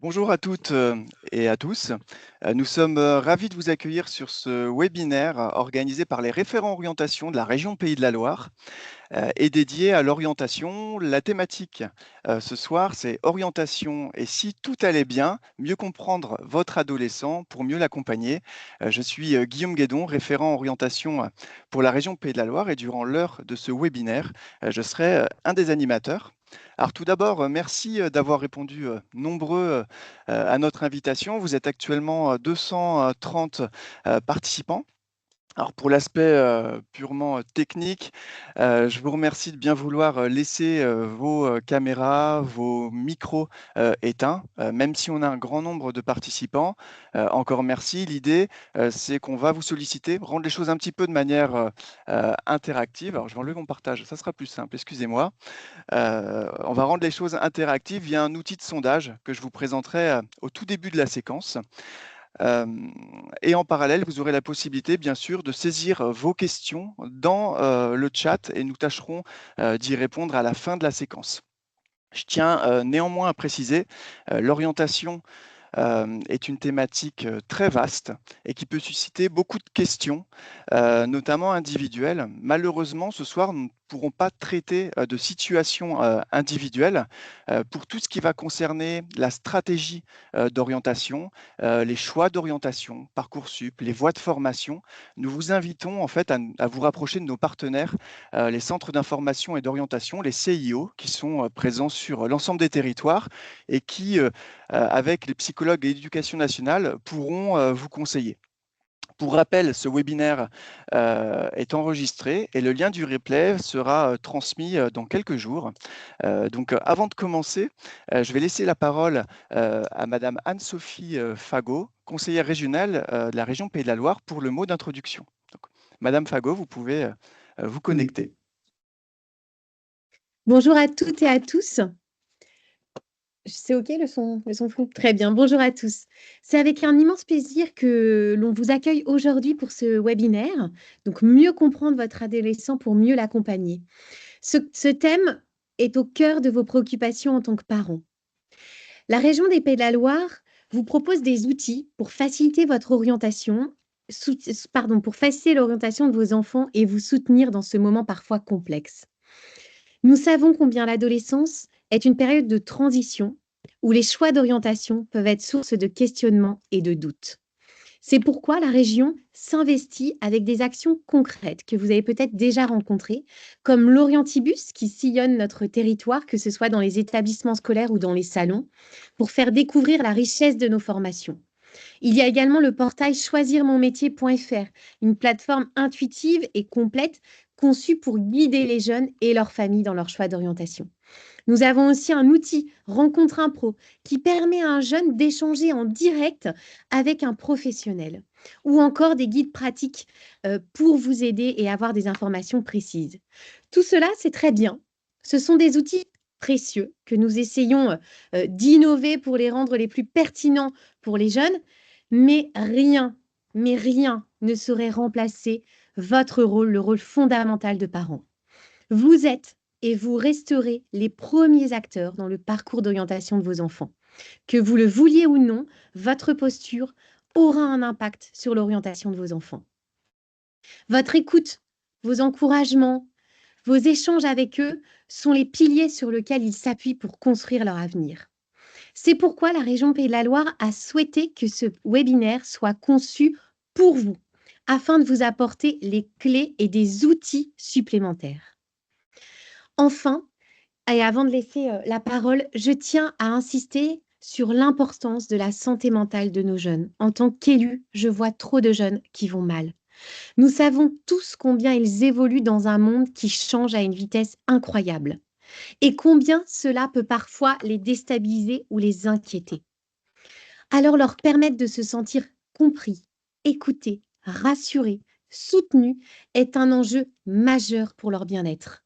Bonjour à toutes et à tous. Nous sommes ravis de vous accueillir sur ce webinaire organisé par les référents orientation de la région Pays de la Loire et dédié à l'orientation. La thématique ce soir, c'est orientation et si tout allait bien, mieux comprendre votre adolescent pour mieux l'accompagner. Je suis Guillaume Guédon, référent orientation pour la région Pays de la Loire et durant l'heure de ce webinaire, je serai un des animateurs. Alors tout d'abord, merci d'avoir répondu nombreux à notre invitation. Vous êtes actuellement 230 participants. Alors pour l'aspect purement technique, je vous remercie de bien vouloir laisser vos caméras, vos micros éteints, même si on a un grand nombre de participants. Encore merci. L'idée, c'est qu'on va vous solliciter, rendre les choses un petit peu de manière interactive. Alors je vais enlever mon partage, ça sera plus simple, excusez-moi. On va rendre les choses interactives via un outil de sondage que je vous présenterai au tout début de la séquence. Et en parallèle, vous aurez la possibilité, bien sûr, de saisir vos questions dans le chat et nous tâcherons d'y répondre à la fin de la séquence. Je tiens néanmoins à préciser, l'orientation est une thématique très vaste et qui peut susciter beaucoup de questions, notamment individuelles. Malheureusement, ce soir, nous ne pourrons pas traiter de situations individuelles. Pour tout ce qui va concerner la stratégie d'orientation, les choix d'orientation, Parcoursup, les voies de formation, nous vous invitons en fait à vous rapprocher de nos partenaires, les centres d'information et d'orientation, les CIO, qui sont présents sur l'ensemble des territoires et qui avec les psychologues et l'éducation nationale, pourront vous conseiller. Pour rappel, ce webinaire est enregistré et le lien du replay sera transmis dans quelques jours. Donc, avant de commencer, je vais laisser la parole à Madame Anne-Sophie Fagot, conseillère régionale de la région Pays de la Loire, pour le mot d'introduction. Donc, Madame Fagot, vous pouvez vous connecter. Bonjour à toutes et à tous. C'est OK le son flou? Très bien. Bonjour à tous. C'est avec un immense plaisir que l'on vous accueille aujourd'hui pour ce webinaire. Donc, mieux comprendre votre adolescent pour mieux l'accompagner. Ce thème est au cœur de vos préoccupations en tant que parents. La région des Pays de la Loire vous propose des outils pour faciliter votre orientation, pour faciliter l'orientation de vos enfants et vous soutenir dans ce moment parfois complexe. Nous savons combien l'adolescence est une période de transition où les choix d'orientation peuvent être source de questionnements et de doutes. C'est pourquoi la région s'investit avec des actions concrètes que vous avez peut-être déjà rencontrées, comme l'Orientibus qui sillonne notre territoire, que ce soit dans les établissements scolaires ou dans les salons, pour faire découvrir la richesse de nos formations. Il y a également le portail choisirmonmétier.fr, une plateforme intuitive et complète conçue pour guider les jeunes et leurs familles dans leur choix d'orientation. Nous avons aussi un outil, Rencontre Impro, qui permet à un jeune d'échanger en direct avec un professionnel, ou encore des guides pratiques pour vous aider et avoir des informations précises. Tout cela, c'est très bien. Ce sont des outils précieux que nous essayons d'innover pour les rendre les plus pertinents pour les jeunes, mais rien ne saurait remplacer votre rôle, le rôle fondamental de parent. Vous êtes et vous resterez les premiers acteurs dans le parcours d'orientation de vos enfants. Que vous le vouliez ou non, votre posture aura un impact sur l'orientation de vos enfants. Votre écoute, vos encouragements, vos échanges avec eux sont les piliers sur lesquels ils s'appuient pour construire leur avenir. C'est pourquoi la région Pays de la Loire a souhaité que ce webinaire soit conçu pour vous, afin de vous apporter les clés et des outils supplémentaires. Enfin, et avant de laisser la parole, je tiens à insister sur l'importance de la santé mentale de nos jeunes. En tant qu'élue, je vois trop de jeunes qui vont mal. Nous savons tous combien ils évoluent dans un monde qui change à une vitesse incroyable et combien cela peut parfois les déstabiliser ou les inquiéter. Alors leur permettre de se sentir compris, écoutés, rassurés, soutenus est un enjeu majeur pour leur bien-être.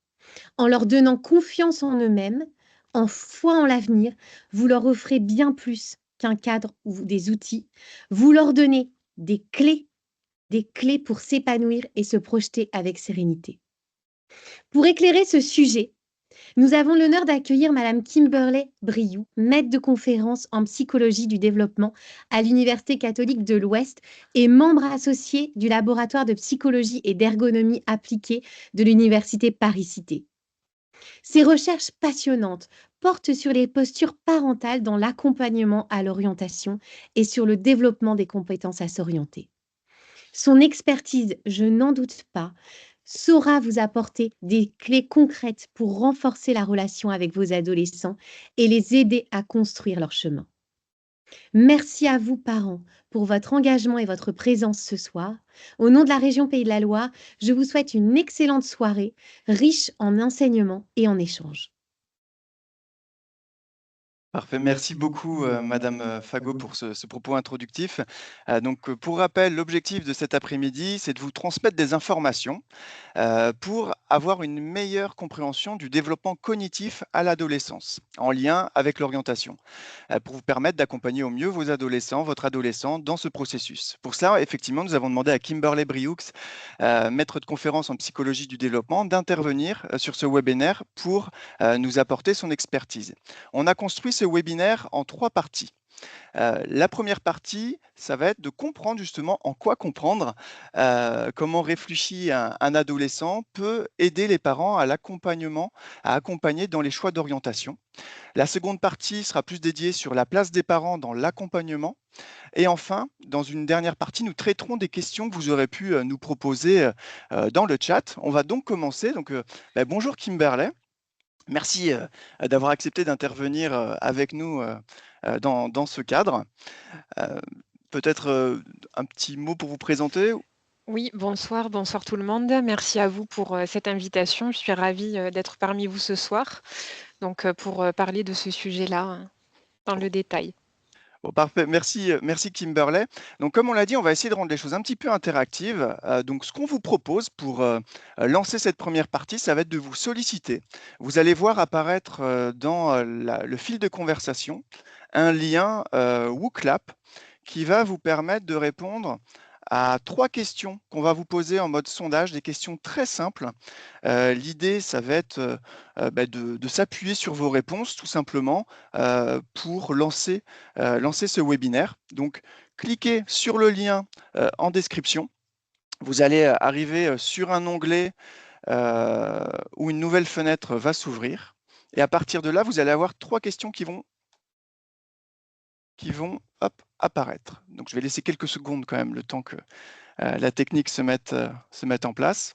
En leur donnant confiance en eux-mêmes, en foi en l'avenir, vous leur offrez bien plus qu'un cadre ou des outils. Vous leur donnez des clés pour s'épanouir et se projeter avec sérénité. Pour éclairer ce sujet, Nous avons l'honneur d'accueillir Madame Kimberley Briou, maître de conférence en psychologie du développement à l'Université catholique de l'Ouest et membre associé du laboratoire de psychologie et d'ergonomie appliquée de l'Université Paris-Cité. Ses recherches passionnantes portent sur les postures parentales dans l'accompagnement à l'orientation et sur le développement des compétences à s'orienter. Son expertise, je n'en doute pas, saura vous apporter des clés concrètes pour renforcer la relation avec vos adolescents et les aider à construire leur chemin. Merci à vous, parents, pour votre engagement et votre présence ce soir. Au nom de la région Pays de la Loire, je vous souhaite une excellente soirée, riche en enseignements et en échanges. Parfait, merci beaucoup, madame, Fagot pour ce propos introductif. Pour rappel, l'objectif de cet après-midi, c'est de vous transmettre des informations, pour avoir une meilleure compréhension du développement cognitif à l'adolescence, en lien avec l'orientation, pour vous permettre d'accompagner au mieux vos adolescents, votre adolescent dans ce processus. Pour cela, effectivement, nous avons demandé à Kimberley Brioux, maître de conférence en psychologie du développement, d'intervenir, sur ce webinaire pour, nous apporter son expertise. On a construit ce webinaire en 3 parties. La première partie, ça va être de comprendre justement en quoi comprendre, comment réfléchit un adolescent peut aider les parents à accompagner dans les choix d'orientation. La seconde partie sera plus dédiée sur la place des parents dans l'accompagnement et enfin, dans une dernière partie, nous traiterons des questions que vous aurez pu, nous proposer, dans le chat. On va donc commencer bonjour Kimberley. Merci, d'avoir accepté d'intervenir, avec nous, dans ce cadre. Heu, Peut-être, un petit mot pour vous présenter? Oui, bonsoir, bonsoir tout le monde. Merci à vous pour cette invitation. Je suis ravie d'être parmi vous ce soir, pour parler de ce sujet-là dans le détail. Bon parfait, merci, merci Kimberley. Donc comme on l'a dit, on va essayer de rendre les choses un petit peu interactives. Donc ce qu'on vous propose pour, lancer cette première partie, ça va être de vous solliciter. Vous allez voir apparaître, dans, le fil de conversation, un lien, WooClap qui va vous permettre de répondre à 3 questions qu'on va vous poser en mode sondage, des questions très simples. L'idée, ça va être, de s'appuyer sur vos réponses tout simplement, pour lancer ce webinaire. Donc cliquez sur le lien, en description. Vous allez, arriver, sur un onglet, où une nouvelle fenêtre va s'ouvrir et à partir de là, vous allez avoir 3 questions qui vont, hop, apparaître. Donc je vais laisser quelques secondes quand même, le temps que, la technique se mette en place.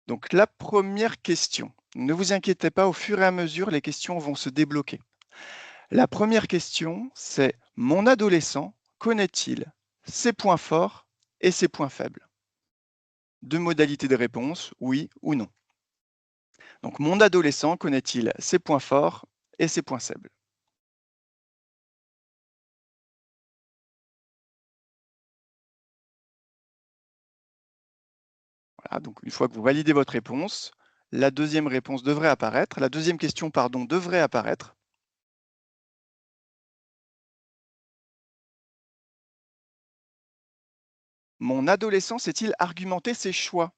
Donc la première question, ne vous inquiétez pas, au fur et à mesure, les questions vont se débloquer. La première question, c'est: mon adolescent connaît-il ses points forts et ses points faibles? 2 modalités de réponse, oui ou non. Donc mon adolescent connaît-il ses points forts et ses points faibles? Voilà, donc une fois que vous validez votre réponse, la deuxième réponse devrait apparaître, la deuxième question, pardon, devrait apparaître. Mon adolescent sait-il argumenter ses choix?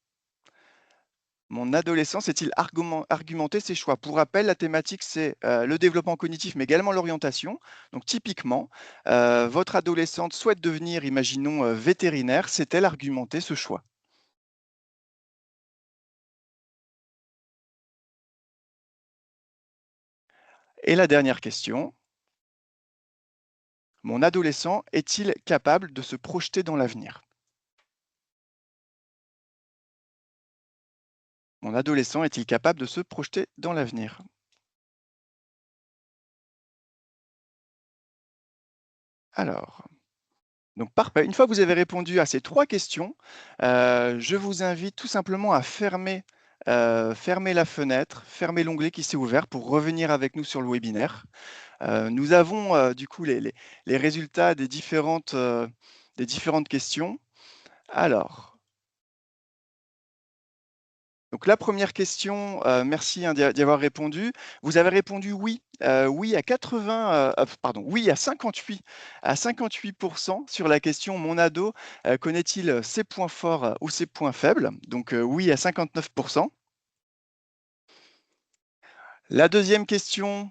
Mon adolescent sait-il argumenter ses choix? Pour rappel, la thématique, c'est, le développement cognitif, mais également l'orientation. Donc typiquement, votre adolescente souhaite devenir, imaginons, vétérinaire, sait-elle argumenter ce choix? Et la dernière question, mon adolescent est-il capable de se projeter dans l'avenir? Mon adolescent est-il capable de se projeter dans l'avenir? Alors, donc parfait. Une fois que vous avez répondu à ces 3 questions, je vous invite tout simplement à fermer la fenêtre, fermer l'onglet qui s'est ouvert pour revenir avec nous sur le webinaire. Nous avons, du coup les résultats des différentes questions. Alors, Donc la première question, merci, hein, d'y avoir répondu. Vous avez répondu oui, oui à 80, pardon, oui à 58 sur la question: «Mon ado, connaît-il ses points forts, ou ses points faibles?» Donc oui à 59. La deuxième question: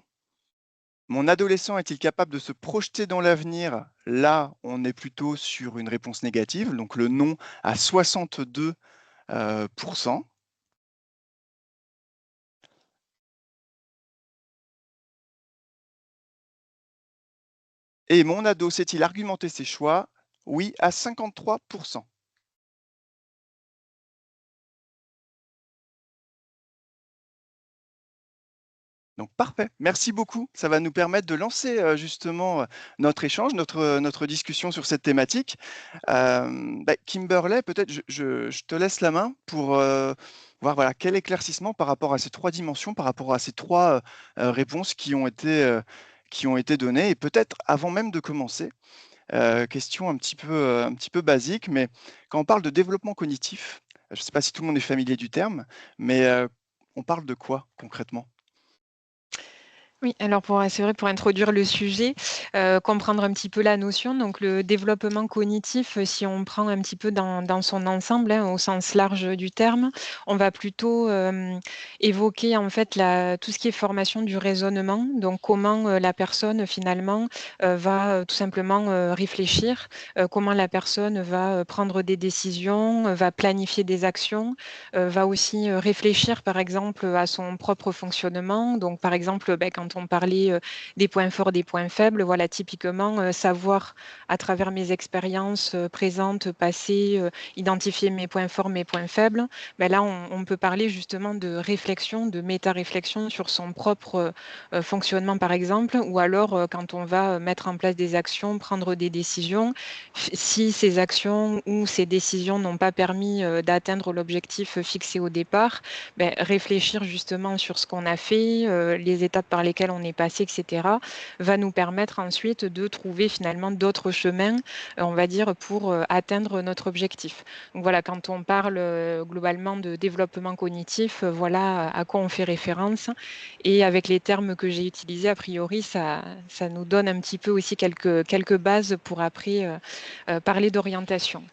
«Mon adolescent est-il capable de se projeter dans l'avenir?» Là, on est plutôt sur une réponse négative, donc le non à 62 %. Et mon ado sait-il argumenter ses choix? Oui à 53. Donc parfait, merci beaucoup. Ça va nous permettre de lancer, justement, notre échange, notre discussion sur cette thématique. Kimberley, peut-être je te laisse la main pour, voir, voilà, quel éclaircissement par rapport à ces 3 dimensions, par rapport à ces 3 réponses qui ont été données, et peut-être avant même de commencer, question un petit peu basique, mais quand on parle de développement cognitif, je ne sais pas si tout le monde est familier du terme, mais, on parle de quoi concrètement? Oui, alors c'est vrai pour introduire le sujet, comprendre un petit peu la notion, donc le développement cognitif, si on prend un petit peu dans son ensemble, hein, au sens large du terme, on va plutôt, évoquer en fait tout ce qui est formation du raisonnement, donc comment, la personne finalement, va, tout simplement, réfléchir, comment la personne va, prendre des décisions, va planifier des actions, va aussi, réfléchir par exemple, à son propre fonctionnement. Donc par exemple, quand on parlait, des points forts, des points faibles, voilà typiquement, savoir à travers mes expériences, présentes, passées, identifier mes points forts, mes points faibles. Là on peut parler justement de réflexion, de méta-réflexion sur son propre, fonctionnement par exemple, ou alors, quand on va, mettre en place des actions, prendre des décisions, si ces actions ou ces décisions n'ont pas permis, d'atteindre l'objectif, fixé au départ, réfléchir justement sur ce qu'on a fait, les étapes par lesquelles on est passé et cetera, va nous permettre ensuite de trouver finalement d'autres chemins, on va dire pour, atteindre notre objectif. Donc voilà, quand on parle, globalement de développement cognitif, voilà à quoi on fait référence, et avec les termes que j'ai utilisés, a priori, ça nous donne un petit peu aussi quelques bases pour après, parler d'orientation.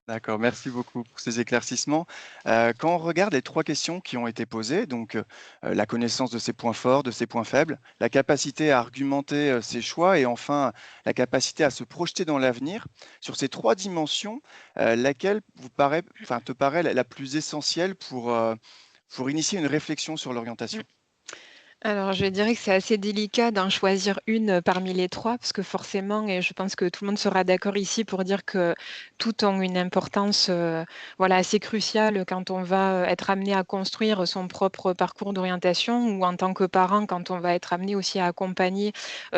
D'accord, merci beaucoup pour ces éclaircissements. Quand on regarde les 3 questions qui ont été posées, donc, la connaissance de ses points forts, de ses points faibles, la capacité à argumenter, ses choix, et enfin la capacité à se projeter dans l'avenir. Sur ces 3 dimensions, laquelle te paraît la plus essentielle pour initier une réflexion sur l'orientation? Alors, je dirais que c'est assez délicat d'en choisir une, parmi les 3 parce que forcément et je pense que tout le monde sera d'accord ici pour dire que toutes ont une importance, voilà, assez cruciale quand on va, être amené à construire son propre parcours d'orientation ou en tant que parent, quand on va être amené aussi à accompagner,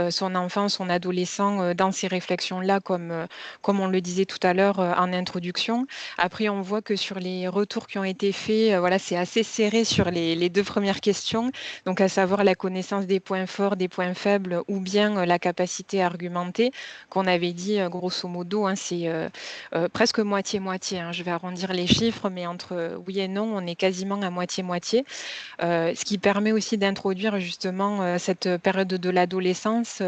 son enfant, son adolescent, dans ces réflexions-là comme on le disait tout à l'heure, en introduction. Après, on voit que sur les retours qui ont été faits, voilà, c'est assez serré sur les 2 premières questions, donc à savoir la connaissance des points forts, des points faibles ou bien, la capacité à argumenter qu'on avait dit, grosso modo, hein, c'est, presque moitié-moitié, hein. Je vais arrondir les chiffres, mais entre, oui et non, on est quasiment à moitié-moitié. Ce qui permet aussi d'introduire justement, cette période de l'adolescence,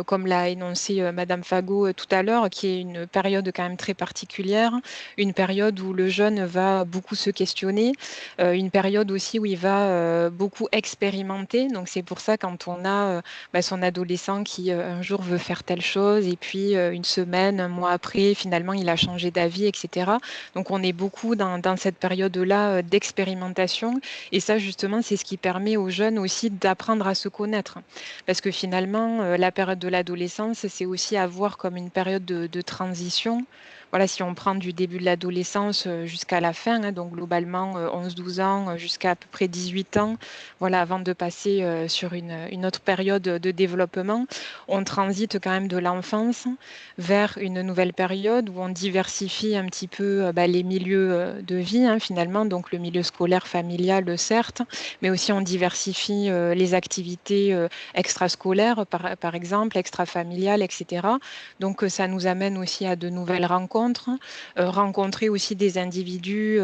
comme l'a énoncé, madame Fagot, tout à l'heure, qui est une période quand même très particulière, une période où le jeune va beaucoup se questionner, une période aussi où il va, beaucoup expérimenter. Donc c'est pour ça quand on a, son adolescent qui, un jour veut faire telle chose et puis, une semaine, un mois après, finalement, il a changé d'avis et cetera. Donc on est beaucoup dans cette période-là, d'expérimentation, et ça, justement, c'est ce qui permet aux jeunes aussi d'apprendre à se connaître. Parce que finalement, la période de l'adolescence, c'est aussi à voir comme une période de transition. Voilà, si on prend du début de l'adolescence, jusqu'à la fin, hein, donc globalement, 11-12 ans, jusqu'à à peu près 18 ans, voilà, avant de passer, sur une autre période, de développement. On transite quand même de l'enfance vers une nouvelle période où on diversifie un petit peu, les milieux, de vie, hein, finalement, donc le milieu scolaire, familial, certes, mais aussi on diversifie, les activités, extrascolaires par exemple, extrafamiliales et cetera. Donc ça nous amène aussi à de nouvelles rencontres, rencontres, rencontrer aussi des individus,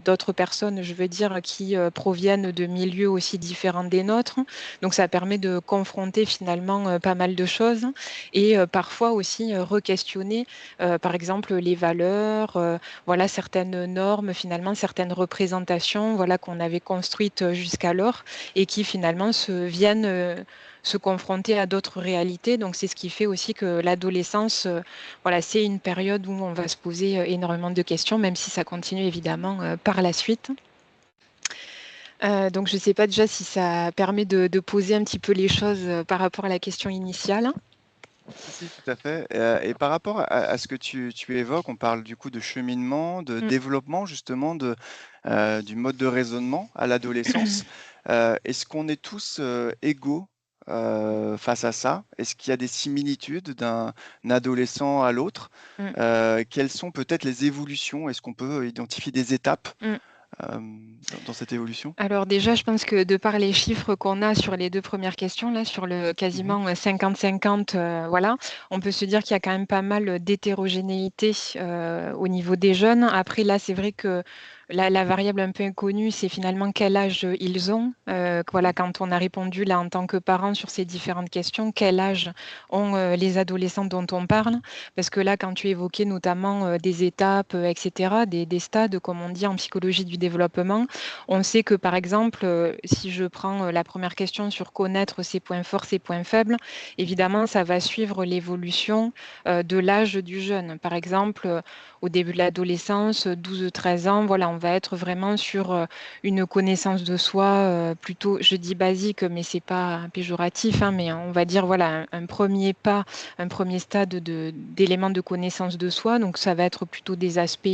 d'autres personnes, je veux dire, qui proviennent de milieux aussi différents des nôtres. Donc ça permet de confronter finalement pas mal de choses et parfois aussi re-questionner, par exemple, les valeurs, voilà, certaines normes, finalement, certaines représentations, voilà, qu'on avait construites jusqu'alors et qui finalement viennent se confronter à d'autres réalités. Donc c'est ce qui fait aussi que l'adolescence, voilà, c'est une période où on va se poser énormément de questions, même si ça continue évidemment par la suite. Donc je ne sais pas déjà si ça permet de poser un petit peu les choses par rapport à la question initiale. Si, tout à fait. Et par rapport à ce que tu évoques, on parle du coup de cheminement, de Mm. développement justement du mode de raisonnement à l'adolescence. Est-ce qu'on est tous égaux face à ça? Est-ce qu'il y a des similitudes d'un adolescent à l'autre? Mm. Quelles sont peut-être les évolutions? Est-ce qu'on peut identifier des étapes Mm. dans cette évolution? Alors déjà, je pense que de par les chiffres qu'on a sur les deux premières questions, là, sur le Mhm. quasiment 50-50, voilà, on peut se dire qu'il y a quand même pas mal d'hétérogénéité au niveau des jeunes. Après, là, c'est vrai que la variable un peu inconnue, c'est finalement quel âge ils ont. Voilà, quand on a répondu là en tant que parent sur ces différentes questions, quel âge ont les adolescents dont on parle? Parce que là, quand tu évoquais notamment des étapes, etc., des stades, comme on dit en psychologie du développement, on sait que, par exemple, si je prends la première question sur connaître ses points forts, ses points faibles, évidemment, ça va suivre l'évolution de l'âge du jeune. Par exemple, au début de l'adolescence, 12-13 ans, voilà, on va être vraiment sur une connaissance de soi plutôt, je dis basique, mais c'est pas péjoratif, hein, mais on va dire, voilà, un premier pas, un premier stade d'éléments de connaissance de soi. Donc, ça va être plutôt des aspects,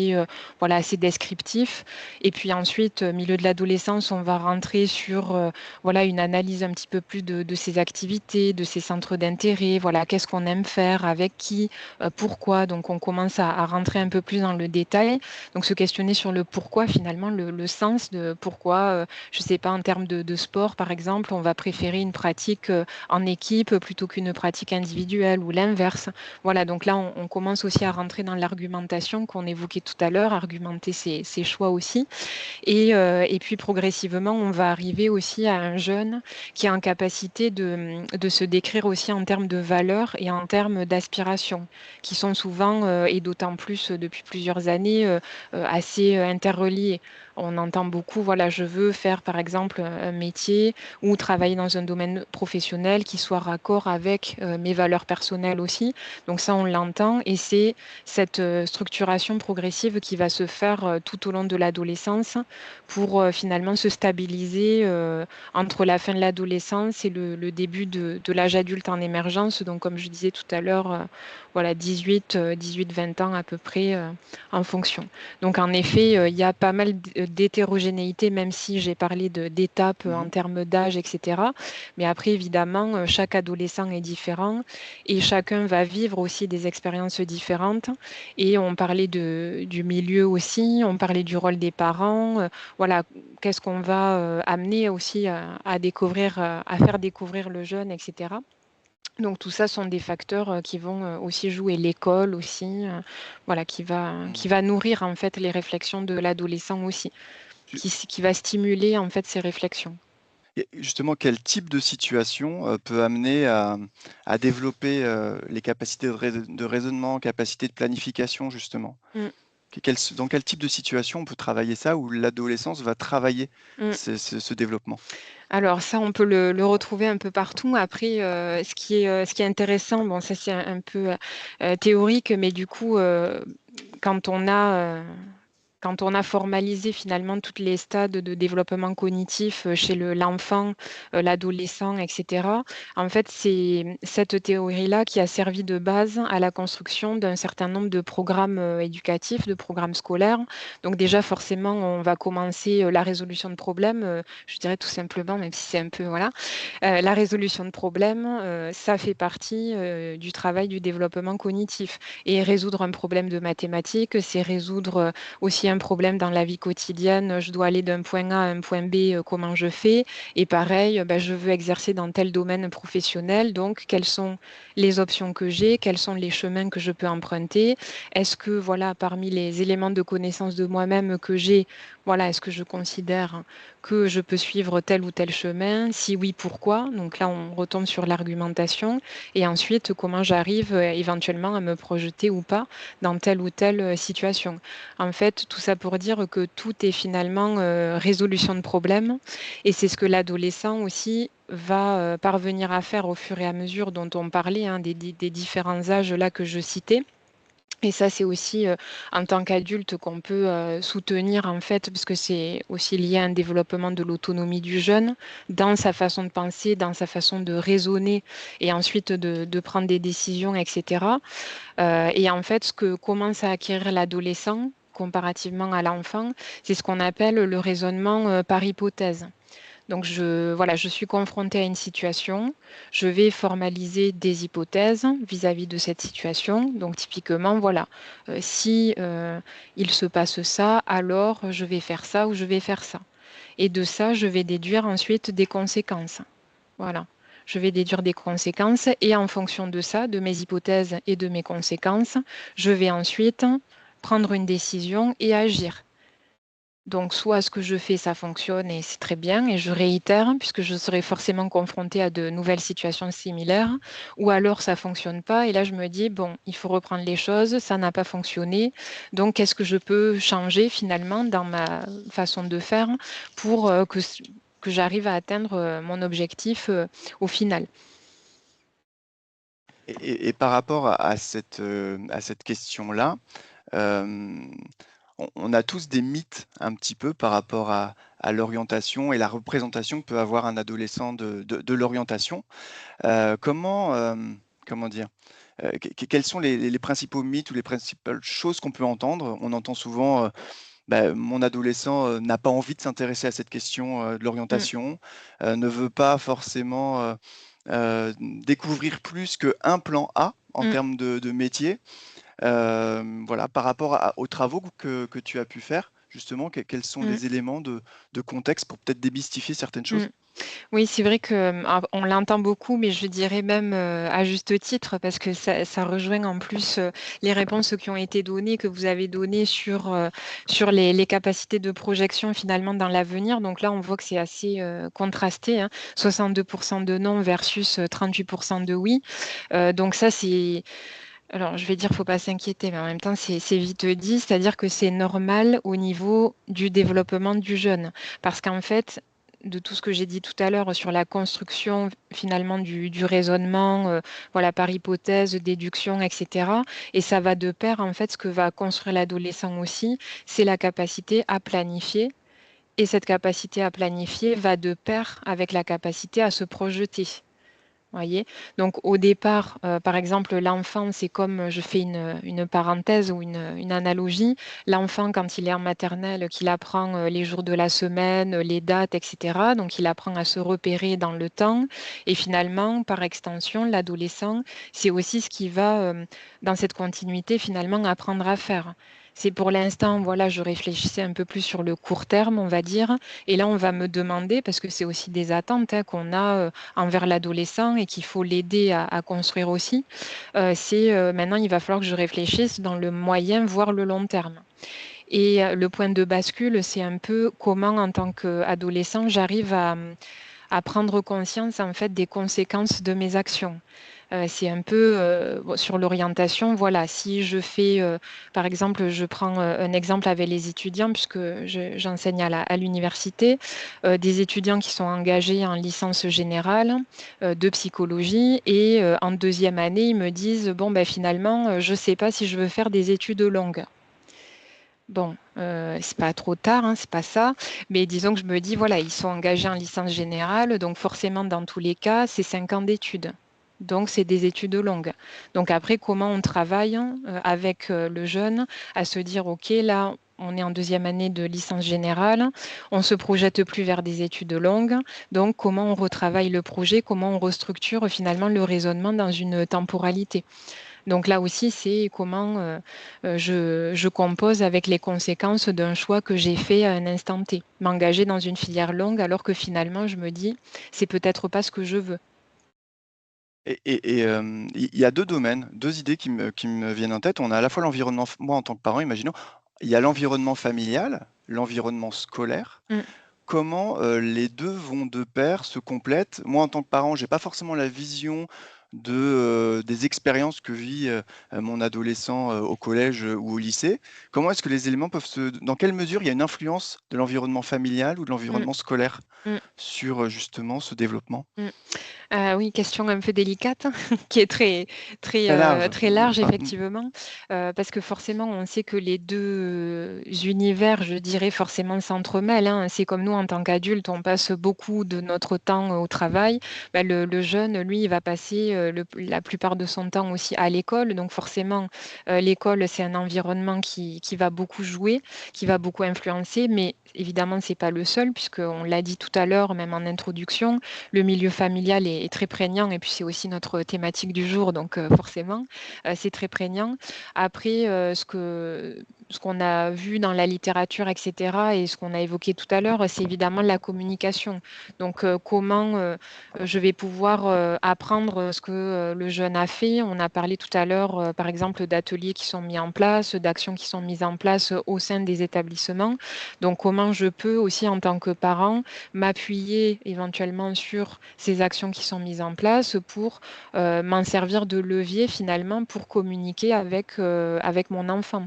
voilà, assez descriptifs. Et puis ensuite, milieu de l'adolescence, on va rentrer sur voilà, une analyse un petit peu plus de ses activités, de ses centres d'intérêt, voilà, qu'est-ce qu'on aime faire, avec qui, pourquoi. Donc on commence à rentrer un peu plus dans le détail. Donc se questionner sur le pourquoi finalement, le sens de pourquoi, je ne sais pas, en termes de sport par exemple, on va préférer une pratique en équipe plutôt qu'une pratique individuelle ou l'inverse. Voilà, donc là on commence aussi à rentrer dans l'argumentation qu'on évoquait tout à l'heure, argumenter ses choix aussi. Et puis progressivement, on va arriver aussi à un jeune qui a en capacité de se décrire aussi en termes de valeurs et en termes d'aspirations, qui sont souvent, et d'autant plus depuis plusieurs années, assez interreliés. On entend beaucoup, voilà, je veux faire par exemple un métier ou travailler dans un domaine professionnel qui soit raccord avec mes valeurs personnelles aussi. Donc ça, on l'entend et c'est cette structuration progressive qui va se faire tout au long de l'adolescence pour finalement se stabiliser entre la fin de l'adolescence et le début de l'âge adulte en émergence. Donc, comme je disais tout à l'heure, voilà, 18-20 ans à peu près en fonction. Donc, en effet, il y a pas mal d'hétérogénéité, même si j'ai parlé d'étapes en Mhm. termes d'âge, etc. Mais après, évidemment, chaque adolescent est différent et chacun va vivre aussi des expériences différentes. Et on parlait du milieu aussi, on parlait du rôle des parents. Voilà, qu'est-ce qu'on va amener aussi à découvrir, à faire découvrir le jeune, etc. Donc tout ça sont des facteurs qui vont aussi jouer l'école aussi, voilà, qui Mhm. va nourrir en fait les réflexions de l'adolescent aussi, qui va stimuler en fait ses réflexions. Et justement, quel type de situation peut amener à développer les capacités de raisonnement, capacités de planification, justement? Mm, Dans quel type de situation on peut travailler ça, où l'adolescence va travailler mm. ce développement? Alors ça, on peut le retrouver un peu partout. Après, ce qui est intéressant, bon, ça c'est un peu théorique, mais du coup, quand on a quand on a formalisé finalement tous les stades de développement cognitif chez l'enfant, l'adolescent, etc., en fait, c'est cette théorie-là qui a servi de base à la construction d'un certain nombre de programmes éducatifs, de programmes scolaires. Donc déjà, forcément, on va commencer la résolution de problèmes, je dirais tout simplement, même si c'est un peu, voilà, la résolution de problèmes, ça fait partie du travail du développement cognitif. Et résoudre un problème de mathématiques, c'est résoudre aussi un problème dans la vie quotidienne, je dois aller d'un point A à un point B, comment je fais? Et pareil, je veux exercer dans tel domaine professionnel, donc quelles sont les options que j'ai? Quels sont les chemins que je peux emprunter? Est-ce que, voilà, parmi les éléments de connaissance de moi-même que j'ai, voilà, est-ce que je considère que je peux suivre tel ou tel chemin? Si oui, pourquoi? Donc là, on retombe sur l'argumentation. Et ensuite, comment j'arrive éventuellement à me projeter ou pas dans telle ou telle situation. En fait, tout ça pour dire que tout est finalement résolution de problèmes. Et c'est ce que l'adolescent aussi va parvenir à faire au fur et à mesure dont on parlait, hein, des différents âges là que je citais. Et ça, c'est aussi en tant qu'adulte qu'on peut soutenir, en fait, parce que c'est aussi lié à un développement de l'autonomie du jeune dans sa façon de penser, dans sa façon de raisonner et ensuite de prendre des décisions, etc. Et en fait, ce que commence à acquérir l'adolescent comparativement à l'enfant, c'est ce qu'on appelle le raisonnement par hypothèse. Donc, voilà, je suis confrontée à une situation, je vais formaliser des hypothèses vis-à-vis de cette situation. Donc, typiquement, voilà, si il se passe ça, alors je vais faire ça ou je vais faire ça. Et de ça, je vais déduire ensuite des conséquences. Voilà. Je vais déduire des conséquences et en fonction de ça, de mes hypothèses et de mes conséquences, je vais ensuite prendre une décision et agir. Donc, soit ce que je fais, ça fonctionne et c'est très bien, et je réitère, puisque je serai forcément confrontée à de nouvelles situations similaires, ou alors ça fonctionne pas, et là je me dis, bon, il faut reprendre les choses, ça n'a pas fonctionné, donc qu'est-ce que je peux changer finalement dans ma façon de faire pour que j'arrive à atteindre mon objectif au final. Et par rapport à cette question-là, on a tous des mythes un petit peu par rapport à l'orientation et la représentation que peut avoir un adolescent de l'orientation. Comment dire? Quels sont les principaux mythes ou les principales choses qu'on peut entendre? On entend souvent, mon adolescent, n'a pas envie de s'intéresser à cette question, de Mm, l'orientation, ne veut pas forcément, découvrir plus qu'un plan A en mm, termes de métier. Voilà, par rapport aux travaux que tu as pu faire, justement, quels sont mm, les éléments de contexte pour peut-être démystifier certaines mm. choses? Oui, c'est vrai que on l'entend beaucoup, mais je dirais même à juste titre, parce que ça rejoint en plus les réponses qui ont été données, que vous avez données sur les capacités de projection finalement dans l'avenir. Donc là, on voit que c'est assez contrasté, hein, 62% de non versus 38% de oui. Donc ça, c'est... Alors, je vais dire, faut pas s'inquiéter, mais en même temps, c'est vite dit, c'est-à-dire que c'est normal au niveau du développement du jeune. Parce qu'en fait, de tout ce que j'ai dit tout à l'heure sur la construction finalement du raisonnement, voilà, par hypothèse, déduction, etc. Et ça va de pair, en fait, ce que va construire l'adolescent aussi, c'est la capacité à planifier. Et cette capacité à planifier va de pair avec la capacité à se projeter. Voyez? Donc au départ, par exemple, l'enfant, c'est comme, je fais une parenthèse ou une analogie. L'enfant, quand il est en maternelle, qu'il apprend les jours de la semaine, les dates, etc. Donc il apprend à se repérer dans le temps. Et finalement, par extension, l'adolescent, c'est aussi ce qui va, dans cette continuité, finalement, apprendre à faire. C'est pour l'instant, voilà, je réfléchissais un peu plus sur le court terme, on va dire. Et là, on va me demander, parce que c'est aussi des attentes hein, qu'on a envers l'adolescent et qu'il faut l'aider à construire aussi, c'est maintenant, il va falloir que je réfléchisse dans le moyen, voire le long terme. Et le point de bascule, c'est un peu comment, en tant qu'adolescent, j'arrive à prendre conscience en fait des conséquences de mes actions. C'est un peu sur l'orientation. Voilà, si je fais, par exemple, je prends un exemple avec les étudiants, puisque j'enseigne à l'université, des étudiants qui sont engagés en licence générale de psychologie et en deuxième année, ils me disent, bon, ben, finalement, je ne sais pas si je veux faire des études longues. Bon, c'est pas trop tard, hein, c'est pas ça. Mais disons que je me dis, voilà, ils sont engagés en licence générale, donc forcément, dans tous les cas, c'est 5 ans d'études. Donc, c'est des études longues. Donc après, comment on travaille avec le jeune à se dire, OK, là, on est en deuxième année de licence générale, on se projette plus vers des études longues. Donc, comment on retravaille le projet, comment on restructure finalement le raisonnement dans une temporalité. Donc là aussi, c'est comment je compose avec les conséquences d'un choix que j'ai fait à un instant T. M'engager dans une filière longue alors que finalement, je me dis, c'est peut-être pas ce que je veux. Il y a 2 domaines, 2 idées qui me viennent en tête. On a à la fois l'environnement f moi, en tant que parent, imaginons, il y a l'environnement familial, l'environnement scolaire. Mm, Comment, les 2 vont de pair, se complètent? Moi, en tant que parent, j'ai pas forcément la vision des expériences que vit, mon adolescent, au collège, ou au lycée. Comment est-ce que les éléments peuvent se dans quelle mesure il y a une influence de l'environnement familial ou de mm, l'environnement scolaire mm, sur, justement ce développement? mm. Oui, question un peu délicate, qui est très, très, Très large. très large Mmh. effectivement, parce que forcément, on sait que les 2 univers, je dirais, forcément s'entremêlent, hein. C'est comme nous, en tant qu'adultes, on passe beaucoup de notre temps au travail. Bah, le jeune, lui, il va passer, la plupart de son temps aussi à l'école. Donc forcément, l'école, c'est un environnement qui va beaucoup jouer, qui va beaucoup influencer, mais évidemment, c'est pas le seul puisqu'on l'a dit tout à l'heure, même en introduction, le milieu familial est très prégnant et puis c'est aussi notre thématique du jour, donc forcément, c'est très prégnant. Après, ce qu'on a vu dans la littérature, et cetera, et ce qu'on a évoqué tout à l'heure, c'est évidemment la communication. Donc, comment je vais pouvoir apprendre ce que le jeune a fait. On a parlé tout à l'heure, par exemple, d'ateliers qui sont mis en place, d'actions qui sont mises en place au sein des établissements. Donc, comment je peux aussi, en tant que parent, m'appuyer éventuellement sur ces actions qui sont mises en place pour m'en servir de levier finalement pour communiquer avec mon enfant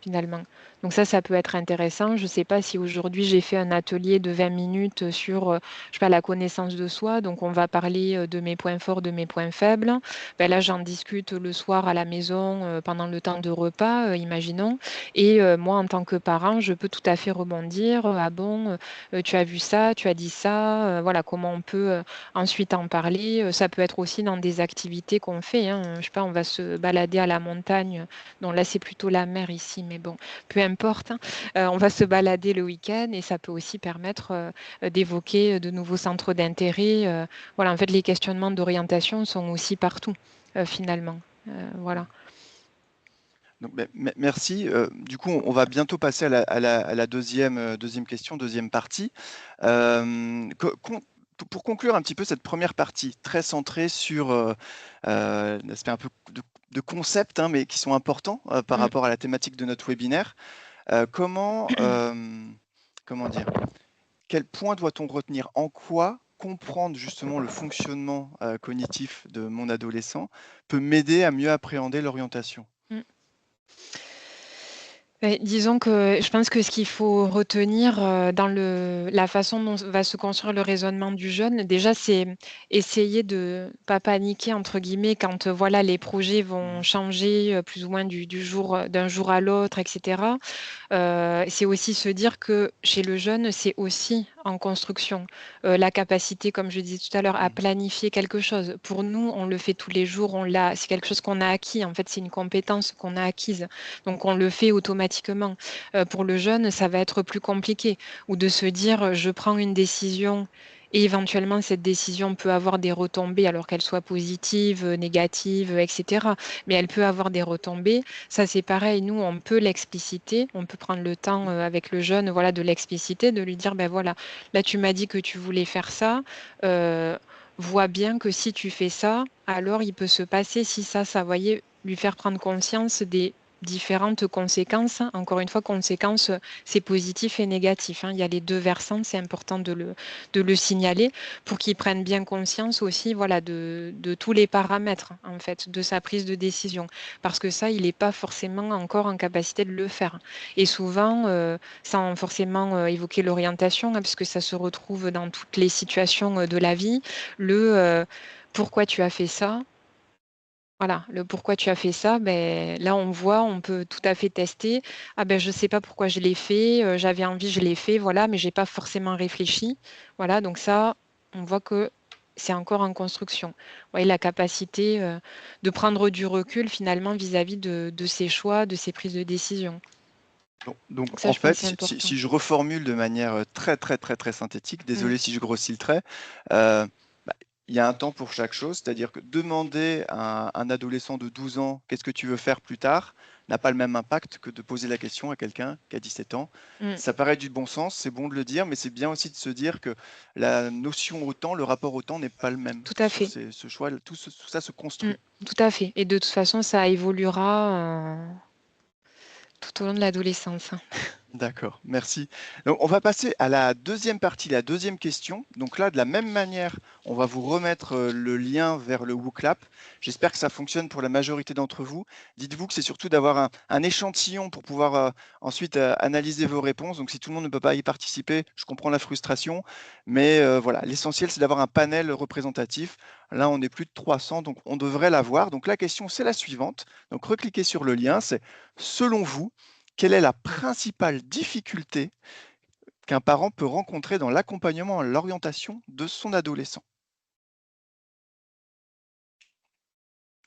finalement. Donc ça peut être intéressant. Je ne sais pas si aujourd'hui j'ai fait un atelier de 20 minutes sur je sais pas, la connaissance de soi. Donc on va parler de mes points forts, de mes points faibles. Ben là, j'en discute le soir à la maison pendant le temps de repas, imaginons. Et moi, en tant que parent, je peux tout à fait rebondir. Ah bon, tu as vu ça, tu as dit ça, voilà, comment on peut ensuite en parler. Ça peut être aussi dans des activités qu'on fait, hein. Je sais pas, on va se balader à la montagne. Non, là, c'est plutôt la mer ici, mais bon, peu importe, hein. On va se balader le week-end et ça peut aussi permettre d'évoquer de nouveaux centres d'intérêt. Voilà, en fait, les questionnements d'orientation sont aussi partout, finalement. Voilà. Donc, merci. Du coup, on va bientôt passer à la deuxième question, deuxième partie. Pour conclure un petit peu cette première partie, très centrée sur l'aspect un peu de concepts, hein, mais qui sont importants par Mm. rapport à la thématique de notre webinaire. Comment dire? Quel point doit-on retenir? En quoi comprendre justement le fonctionnement cognitif de mon adolescent peut m'aider à mieux appréhender l'orientation? Mm. Disons que je pense que ce qu'il faut retenir, dans la façon dont va se construire le raisonnement du jeune, déjà, c'est essayer de pas «paniquer» entre guillemets quand, voilà, les projets vont Mmh. changer, plus ou moins du jour, d'un jour à l'autre et cetera. C'est aussi se dire que chez le jeune, c'est aussi en construction. La capacité, comme je disais tout à l'heure, à Mmh. planifier quelque chose. Pour nous, on le fait tous les jours, c'est quelque chose qu'on a acquis. En fait, c'est une compétence qu'on a acquise. Donc, on le fait automatiquement. Pour le jeune, ça va être plus compliqué. Ou de se dire, je prends une décision et éventuellement, cette décision peut avoir des retombées, alors qu'elle soit positive, négative, etc. Mais elle peut avoir des retombées. Ça, c'est pareil. Nous, on peut l'expliciter. On peut prendre le temps avec le jeune, voilà, de l'expliciter, de lui dire, ben voilà, là, tu m'as dit que tu voulais faire ça. euh, Vois bien que si tu fais ça, alors il peut se passer si ça, ça, voyez, lui faire prendre conscience des différentes conséquences. Encore une fois, conséquences, c'est positif et négatif, hein. Il y a les deux versants, c'est important de le signaler pour qu'il prenne bien conscience aussi, voilà, de tous les paramètres, en fait, de sa prise de décision. Parce que ça, il n'est pas forcément encore en capacité de le faire. Et souvent, sans forcément évoquer l'orientation, hein, puisque ça se retrouve dans toutes les situations de la vie, pourquoi tu as fait ça? Voilà, le pourquoi tu as fait ça, ben, là on voit, on peut tout à fait tester. Ah ben je sais pas pourquoi je l'ai fait, j'avais envie, je l'ai fait, voilà, mais j'ai pas forcément réfléchi. Voilà, donc ça, on voit que c'est encore en construction. Vous voyez, la capacité de prendre du recul finalement vis-à-vis de ses choix, de ses prises de décision. Donc, Donc ça, en je pense fait, que c'est important. si je reformule de manière très, très, très, très synthétique, Mm, désolé si je grossis le trait, heu, il y a un temps pour chaque chose, c'est-à-dire que demander à un adolescent de 12 ans qu'est-ce que tu veux faire plus tard n'a pas le même impact que de poser la question à quelqu'un qui a 17 ans. Mmh. Ça paraît du bon sens, c'est bon de le dire, mais c'est bien aussi de se dire que la notion au temps, le rapport au temps n'est pas le même Tout à sur fait. ce choix. Tout ça se Mmh. construit. Tout à fait et de toute façon, ça évoluera, tout au long de l'adolescence, hein. D'accord, merci. Donc, on va passer à la deuxième partie, la deuxième question. Donc là, de la même manière, on va vous remettre le lien vers le WooClap. J'espère que ça fonctionne pour la majorité d'entre vous. Dites-vous que c'est surtout d'avoir un échantillon pour pouvoir ensuite analyser vos réponses. Donc si tout le monde ne peut pas y participer, je comprends la frustration. Mais voilà, l'essentiel, c'est d'avoir un panel représentatif. Là, on est plus de 300, donc on devrait l'avoir. Donc la question, c'est la suivante. Donc recliquez sur le lien, c'est selon vous, quelle est la principale difficulté qu'un parent peut rencontrer dans l'accompagnement à l'orientation de son adolescent?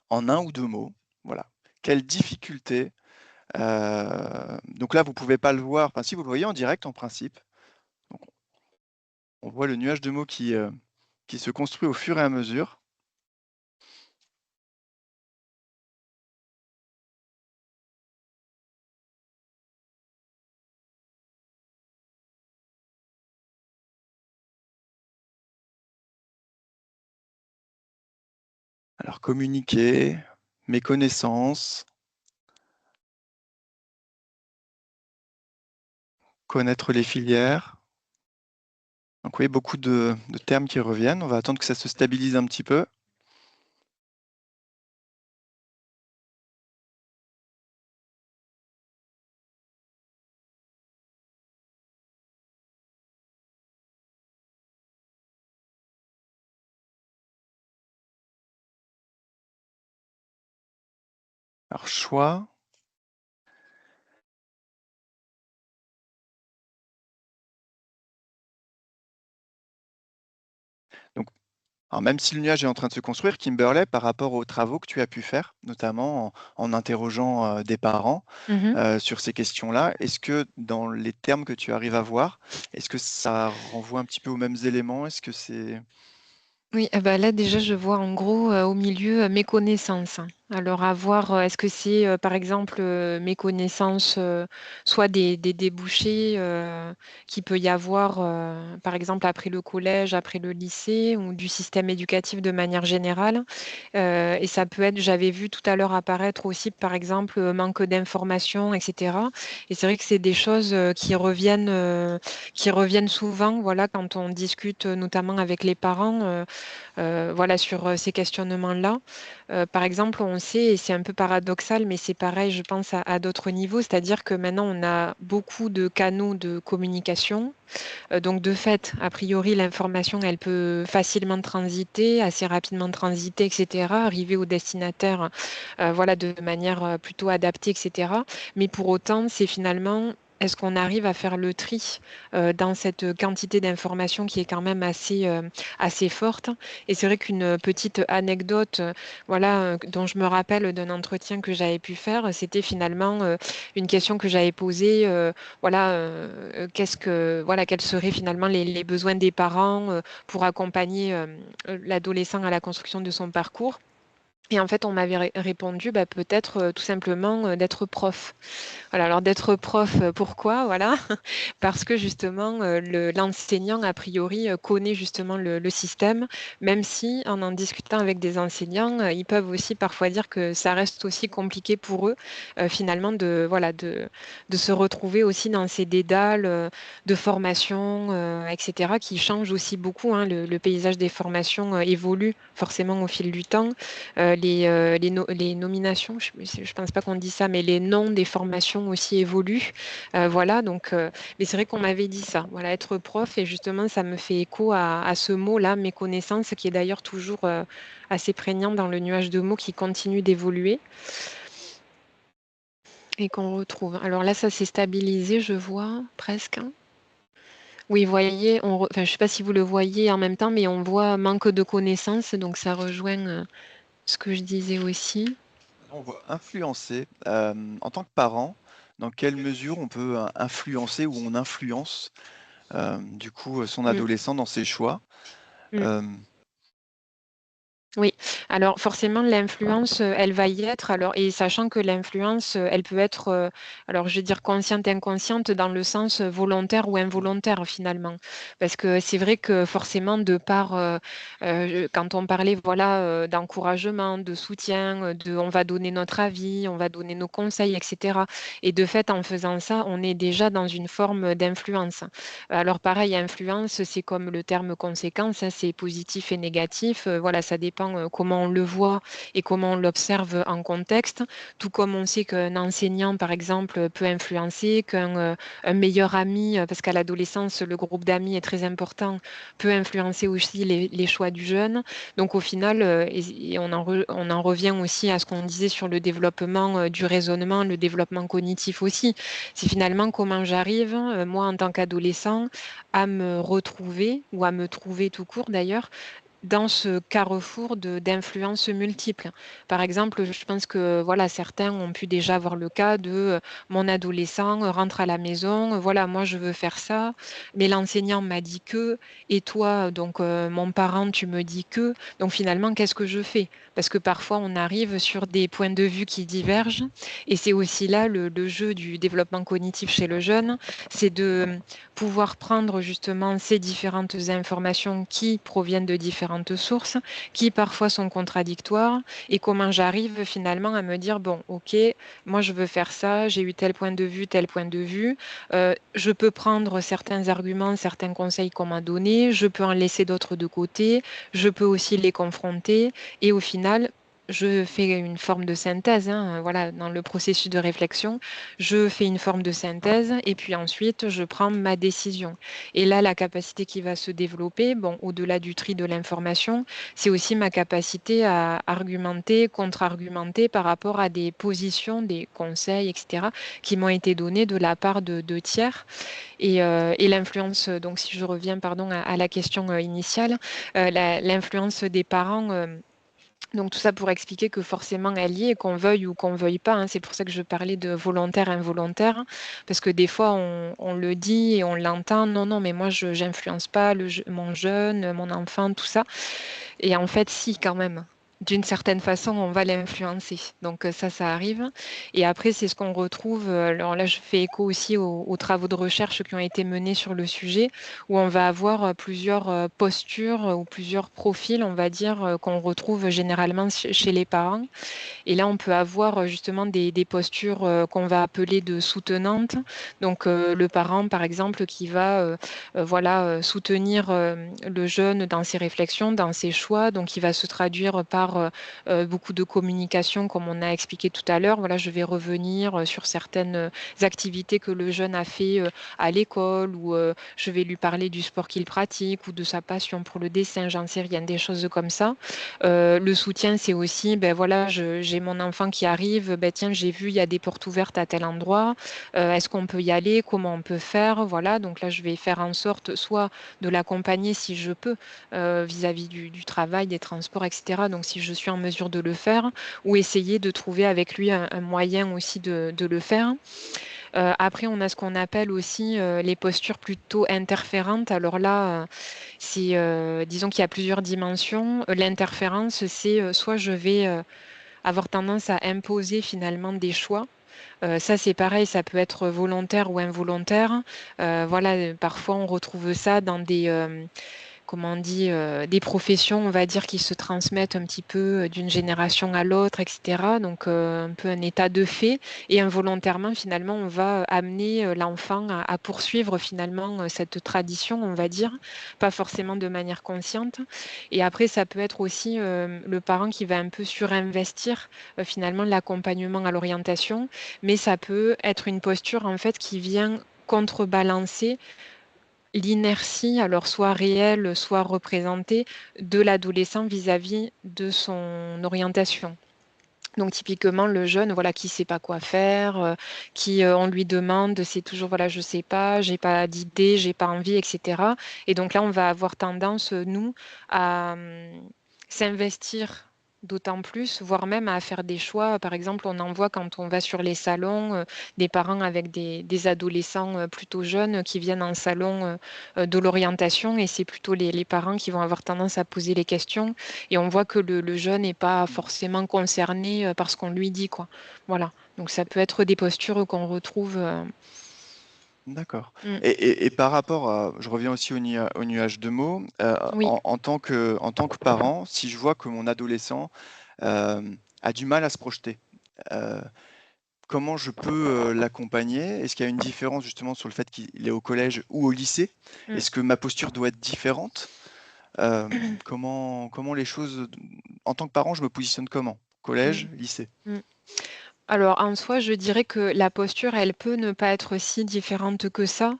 En un ou deux mots, voilà. Quelle difficulté? Donc là, vous ne pouvez pas le voir, enfin si vous le voyez en direct en principe. Donc on voit le nuage de mots qui se construit au fur et à mesure. Alors communiquer, méconnaissance, connaître les filières. Donc oui, beaucoup de termes qui reviennent. On va attendre que ça se stabilise un petit peu. Alors choix. Donc alors même si le nuage est en train de se construire, Kimberley, par rapport aux travaux que tu as pu faire, notamment en interrogeant des parents Mmh. sur ces questions-là, est-ce que dans les termes que tu arrives à voir, est-ce que ça renvoie un petit peu aux mêmes éléments? Est-ce que c'est... Oui, ah bah, là déjà je vois en gros, au milieu, méconnaissance. Alors à voir, est-ce que c'est, par exemple, méconnaissance, soit des débouchés, qu'il peut y avoir, par exemple après le collège, après le lycée ou du système éducatif de manière générale. Et ça peut être j'avais vu tout à l'heure apparaître aussi par exemple, manque d'informations et cetera et c'est vrai que c'est des choses, qui reviennent souvent, voilà, quand on discute, notamment avec les parents, voilà, sur, ces questionnements-là. Par exemple, on sait et c'est un peu paradoxal, mais c'est pareil, je pense, à d'autres niveaux, c'est-à-dire que maintenant, on a beaucoup de canaux de communication. Donc de fait, a priori, l'information, elle peut facilement transiter, assez rapidement transiter et cetera, arriver au destinataire, voilà, de manière, plutôt adaptée et cetera. Mais pour autant, c'est finalement est-ce qu'on arrive à faire le tri, dans cette quantité d'informations qui est quand même assez forte? Et c'est vrai qu'une petite anecdote, voilà, dont je me rappelle d'un entretien que j'avais pu faire, c'était finalement, une question que j'avais posée, voilà, qu'est-ce que voilà, quels seraient finalement les besoins des parents, pour accompagner, l'adolescent à la construction de son parcours? Et en fait, on m'avait répondu, bah, peut-être, tout simplement, d'être prof. Voilà, alors d'être prof, pourquoi? Voilà, parce que justement, l'enseignant a priori, connaît justement le système, même si en discutant avec des enseignants, ils peuvent aussi parfois dire que ça reste aussi compliqué pour eux, finalement de voilà, de se retrouver aussi dans ces dédales, de formation, et cetera, qui changent aussi beaucoup, hein. Le paysage des formations, évolue forcément au fil du temps. Les nominations, je pense pas qu'on dit ça, mais les noms des formations aussi évoluent. Voilà, donc mais c'est vrai qu'on m'avait dit ça, voilà, être prof et justement ça me fait écho à ce mot-là, méconnaissance, qui est d'ailleurs toujours, assez prégnant dans le nuage de mots qui continue d'évoluer et qu'on retrouve. Alors là, ça s'est stabilisé, je vois presque, hein. Oui, vous voyez, enfin, je sais pas si vous le voyez en même temps, mais on voit manque de connaissances, donc ça rejoint, ce que je disais aussi. On voit influencer, en tant que parent, dans quelle mesure on peut influencer ou on influence du coup son Mmh, adolescent dans ses choix? mmh. Euh, Oui, alors forcément l'influence, elle va y être alors et sachant que l'influence, elle peut être, alors je vais dire consciente et inconsciente dans le sens, volontaire ou involontaire finalement. Parce que c'est vrai que forcément de par, quand on parlait voilà, d'encouragement, de soutien, de on va donner notre avis, on va donner nos conseils et cetera et de fait en faisant ça, on est déjà dans une forme d'influence. Alors pareil, influence, c'est comme le terme conséquence, hein, c'est positif et négatif. Voilà, ça dépend comment on le voit et comment on l'observe en contexte. Tout comme on sait qu'un enseignant, par exemple, peut influencer, un meilleur ami, parce qu'à l'adolescence, le groupe d'amis est très important, peut influencer aussi les choix du jeune. Donc au final, et on en revient aussi à ce qu'on disait sur le développement du raisonnement, le développement cognitif aussi. C'est finalement comment j'arrive, moi en tant qu'adolescent, à me retrouver ou à me trouver tout court d'ailleurs dans ce carrefour d'influences multiples. Par exemple, je pense que voilà, certains ont pu déjà avoir le cas de mon adolescent rentre à la maison, voilà, moi je veux faire ça, mais l'enseignant m'a dit que, et toi, donc mon parent, tu me dis que, donc finalement, qu'est-ce que je fais? Parce que parfois, on arrive sur des points de vue qui divergent, et c'est aussi là le jeu du développement cognitif chez le jeune, c'est de pouvoir prendre justement ces différentes informations qui proviennent de différentes sources, qui parfois sont contradictoires, et comment j'arrive finalement à me dire, bon, ok, moi je veux faire ça, j'ai eu tel point de vue, tel point de vue, je peux prendre certains arguments, certains conseils qu'on m'a donnés, je peux en laisser d'autres de côté, je peux aussi les confronter, et au final, je fais une forme de synthèse, hein, voilà, dans le processus de réflexion, je fais une forme de synthèse et puis ensuite je prends ma décision. Et là, la capacité qui va se développer, bon, au-delà du tri de l'information, c'est aussi ma capacité à argumenter, contre-argumenter par rapport à des positions, des conseils, etc., qui m'ont été donnés de la part de tiers. Et l'influence, donc si je reviens, pardon, à la question initiale, l'influence des parents. Donc tout ça pour expliquer que forcément elle y est, qu'on veuille ou qu'on veuille pas, hein. C'est pour ça que je parlais de volontaire, involontaire, parce que des fois on le dit et on l'entend, non, non, mais moi je j'influence pas mon jeune, mon enfant, tout ça. Et en fait, si, quand même. D'une certaine façon, on va l'influencer. Donc ça arrive. Et après, c'est ce qu'on retrouve. Alors là, je fais écho aussi aux travaux de recherche qui ont été menés sur le sujet, où on va avoir plusieurs postures ou plusieurs profils, on va dire, qu'on retrouve généralement chez les parents. Et là, on peut avoir justement des postures qu'on va appeler de soutenantes. Donc, le parent, par exemple, qui va voilà, soutenir le jeune dans ses réflexions, dans ses choix. Donc, il va se traduire par beaucoup de communication, comme on a expliqué tout à l'heure. Voilà, je vais revenir sur certaines activités que le jeune a fait à l'école ou je vais lui parler du sport qu'il pratique ou de sa passion pour le dessin, j'en sais rien, des choses comme ça. Le soutien, c'est aussi, ben voilà, j'ai mon enfant qui arrive, ben tiens, j'ai vu, il y a des portes ouvertes à tel endroit, est-ce qu'on peut y aller, comment on peut faire, voilà, donc là, je vais faire en sorte soit de l'accompagner si je peux, vis-à-vis du travail, des transports, etc. Donc, si je suis en mesure de le faire, ou essayer de trouver avec lui un moyen aussi de le faire. Après, on a ce qu'on appelle aussi les postures plutôt interférentes. Alors là, disons qu'il y a plusieurs dimensions. L'interférence, c'est soit je vais avoir tendance à imposer finalement des choix. Ça, c'est pareil, ça peut être volontaire ou involontaire. Voilà, parfois on retrouve ça dans comment on dit, des professions, on va dire, qui se transmettent un petit peu d'une génération à l'autre, etc. Donc, un peu un état de fait. Et involontairement, finalement, on va amener l'enfant à poursuivre finalement cette tradition, on va dire, pas forcément de manière consciente. Et après, ça peut être aussi le parent qui va un peu surinvestir finalement l'accompagnement à l'orientation, mais ça peut être une posture en fait qui vient contrebalancer l'inertie, alors soit réelle, soit représentée, de l'adolescent vis-à-vis de son orientation. Donc typiquement le jeune voilà qui sait pas quoi faire, qui on lui demande c'est toujours voilà je sais pas, j'ai pas d'idée, j'ai pas envie, etc. Et donc là on va avoir tendance nous à s'investir d'autant plus, voire même à faire des choix. Par exemple, on en voit quand on va sur les salons, des parents avec des adolescents plutôt jeunes qui viennent en salon de l'orientation et c'est plutôt les parents qui vont avoir tendance à poser les questions et on voit que le jeune n'est pas forcément concerné par ce qu'on lui dit, quoi. Voilà. Donc ça peut être des postures qu'on retrouve. D'accord. Mm. Et par rapport à, je reviens aussi au nuage de mots, Oui. en tant que parent, si je vois que mon adolescent a du mal à se projeter, euh, comment je peux l'accompagner? Est-ce qu'il y a une différence justement sur le fait qu'il est au collège ou au lycée? Mm. Est-ce que ma posture doit être différente? Comment les choses, en tant que parent, je me positionne comment? Collège, Mm. lycée? Mm. Alors, en soi, je dirais que la posture, elle peut ne pas être si différente que ça,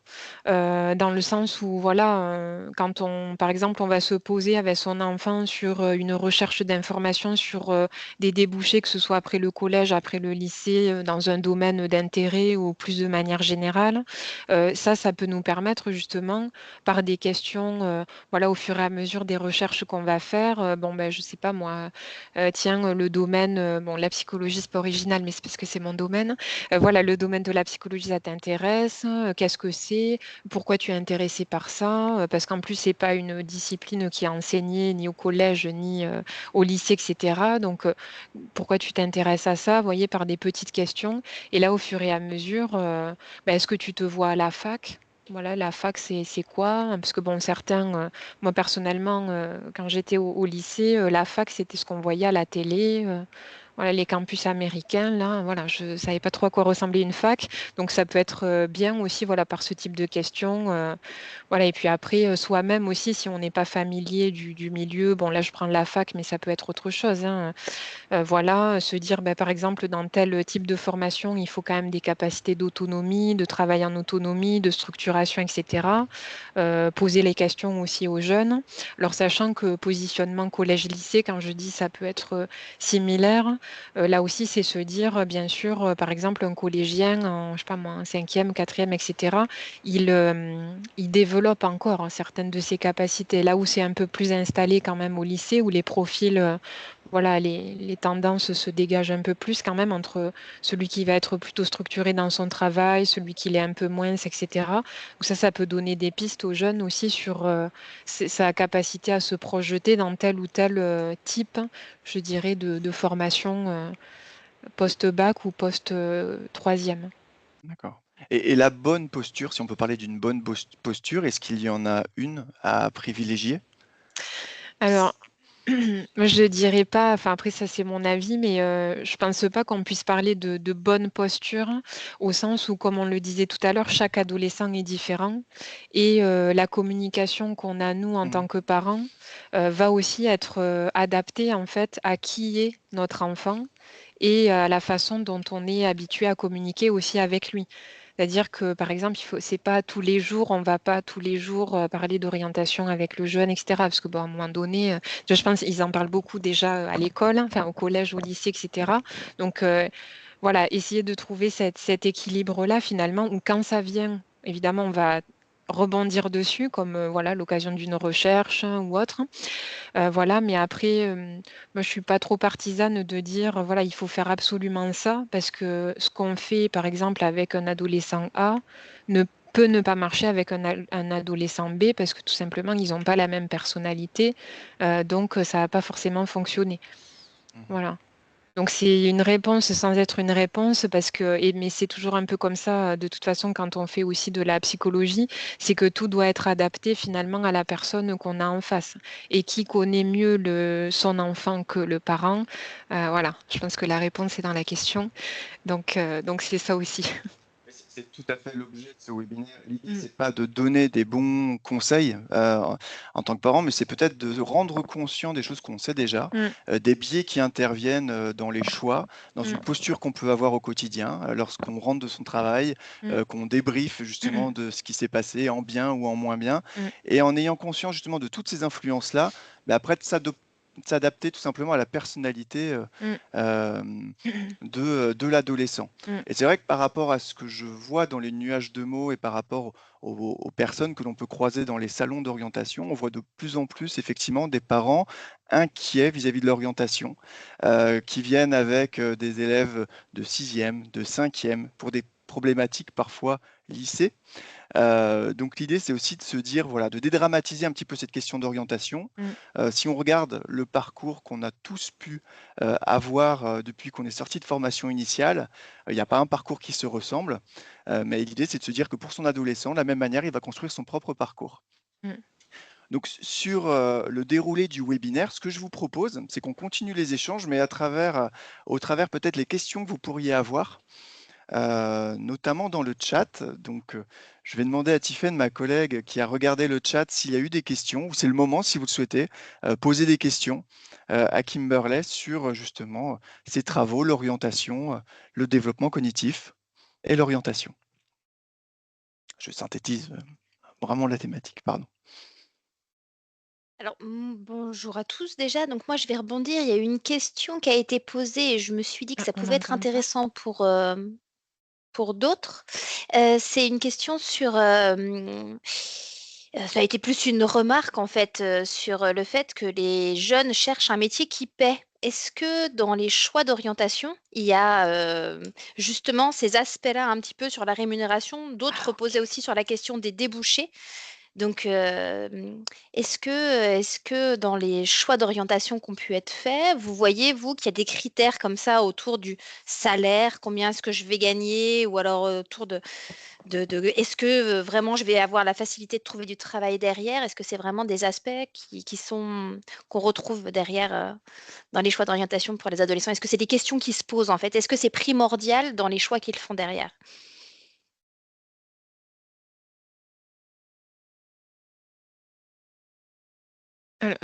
dans le sens où, voilà, quand on, par exemple, on va se poser avec son enfant sur une recherche d'informations sur des débouchés, que ce soit après le collège, après le lycée, dans un domaine d'intérêt ou plus de manière générale, ça peut nous permettre justement, par des questions, voilà, au fur et à mesure des recherches qu'on va faire, bon, ben, je sais pas moi, tiens, le domaine, bon, la psychologie, c'est pas original, mais c'est parce que c'est mon domaine. Voilà, le domaine de la psychologie, ça t'intéresse? Qu'est-ce que c'est? Pourquoi tu es intéressé par ça? Parce qu'en plus, c'est pas une discipline qui est enseignée ni au collège, ni au lycée, etc. Donc, pourquoi tu t'intéresses à ça? Vous voyez, par des petites questions. Et là, au fur et à mesure, ben, est-ce que tu te vois à la fac? Voilà, la fac, c'est quoi? Parce que bon, certains, moi personnellement, quand j'étais au lycée, la fac, c'était ce qu'on voyait à la télé. Voilà, les campus américains, là, voilà, je savais pas trop à quoi ressemblait une fac. Donc ça peut être bien aussi, voilà, par ce type de questions. Voilà, et puis après, soi-même aussi, si on n'est pas familier du milieu, bon, là, je prends la fac, mais ça peut être autre chose, hein. Voilà, se dire, bah, par exemple, dans tel type de formation, il faut quand même des capacités d'autonomie, de travail en autonomie, de structuration, etc. Poser les questions aussi aux jeunes. Alors, sachant que positionnement collège-lycée, quand je dis ça peut être similaire, là aussi, c'est se dire, bien sûr, par exemple, un collégien, en, je sais pas moi, en cinquième, quatrième, etc., il développe encore hein, certaines de ses capacités. Là où c'est un peu plus installé quand même au lycée, où les profils voilà, les tendances se dégagent un peu plus quand même entre celui qui va être plutôt structuré dans son travail, celui qui l'est un peu moins, etc. Donc ça peut donner des pistes aux jeunes aussi sur sa capacité à se projeter dans tel ou tel type, je dirais, de formation post-bac ou post-troisième. D'accord. Et la bonne posture, si on peut parler d'une bonne posture, est-ce qu'il y en a une à privilégier? Alors, moi, je dirais pas, enfin après ça c'est mon avis, mais je pense pas qu'on puisse parler de bonne posture au sens où, comme on le disait tout à l'heure, chaque adolescent est différent et la communication qu'on a nous en Mhm. tant que parents va aussi être adaptée en fait à qui est notre enfant et à la façon dont on est habitué à communiquer aussi avec lui. C'est-à-dire que, par exemple, c'est pas tous les jours, on va pas tous les jours parler d'orientation avec le jeune, etc. Parce que, bon, à un moment donné, je pense qu'ils en parlent beaucoup déjà à l'école, hein, enfin au collège, au lycée, etc. Donc, voilà, essayer de trouver cet équilibre-là, finalement, où quand ça vient, évidemment, on va rebondir dessus, comme voilà l'occasion d'une recherche hein, ou autre. Voilà, mais après, moi, je suis pas trop partisane de dire, voilà, il faut faire absolument ça, parce que ce qu'on fait, par exemple, avec un adolescent A, ne peut ne pas marcher avec un adolescent B, parce que tout simplement, ils n'ont pas la même personnalité, donc ça va pas forcément fonctionner. Mhm. Voilà. Donc c'est une réponse sans être une réponse parce que mais c'est toujours un peu comme ça de toute façon quand on fait aussi de la psychologie, c'est que tout doit être adapté finalement à la personne qu'on a en face. Et qui connaît mieux son enfant que le parent? Voilà, je pense que la réponse est dans la question. Donc c'est ça aussi. Mais c'est tout à fait l'objet de ce webinaire. L'idée, Mm, c'est pas de donner des bons conseils en tant que parent, mais c'est peut-être de rendre conscient des choses qu'on sait déjà, mm, des biais qui interviennent dans les choix, dans une mm, posture qu'on peut avoir au quotidien, lorsqu'on rentre de son travail, mm, qu'on débriefe justement de ce qui s'est passé en bien ou en moins bien, mm, et en ayant conscience justement de toutes ces influences-là, après de s'adapter tout simplement à la personnalité Mmh. de l'adolescent. Mmh. Et c'est vrai que par rapport à ce que je vois dans les nuages de mots et par rapport aux personnes que l'on peut croiser dans les salons d'orientation, on voit de plus en plus effectivement des parents inquiets vis-à-vis de l'orientation, qui viennent avec des élèves de sixième, de cinquième, pour des problématiques parfois lycée. Donc l'idée, c'est aussi de se dire, voilà, de dédramatiser un petit peu cette question d'orientation. Mmh. Si on regarde le parcours qu'on a tous pu, avoir, depuis qu'on est sorti de formation initiale, il n'y a pas un parcours qui se ressemble, mais l'idée, c'est de se dire que pour son adolescent, de la même manière, il va construire son propre parcours. Mmh. Donc sur, le déroulé du webinaire, ce que je vous propose, c'est qu'on continue les échanges, mais au travers peut-être les questions que vous pourriez avoir. Notamment dans le chat. Donc, je vais demander à Tiffaine, ma collègue qui a regardé le chat, s'il y a eu des questions, ou c'est le moment, si vous le souhaitez, poser des questions à Kimberley sur justement ses travaux, l'orientation, le développement cognitif et l'orientation. Je synthétise vraiment la thématique, pardon. Alors, bonjour à tous déjà. Donc moi, je vais rebondir. Il y a eu une question qui a été posée et je me suis dit que Ah, ça on pouvait être n'entend pas. intéressant pour d'autres. C'est une question sur, ça a été plus une remarque en fait, sur, le fait que les jeunes cherchent un métier qui paie. Est-ce que dans les choix d'orientation, il y a, justement ces aspects-là un petit peu sur la rémunération? D'autres Ah OK. posaient aussi sur la question des débouchés. Donc, est-ce que dans les choix d'orientation qui ont pu être faits, vous voyez, vous, qu'il y a des critères comme ça autour du salaire? Combien est-ce que je vais gagner? Ou alors, autour de est-ce que, vraiment je vais avoir la facilité de trouver du travail derrière? Est-ce que c'est vraiment des aspects qu'on retrouve derrière, dans les choix d'orientation pour les adolescents? Est-ce que c'est des questions qui se posent, en fait? Est-ce que c'est primordial dans les choix qu'ils font derrière?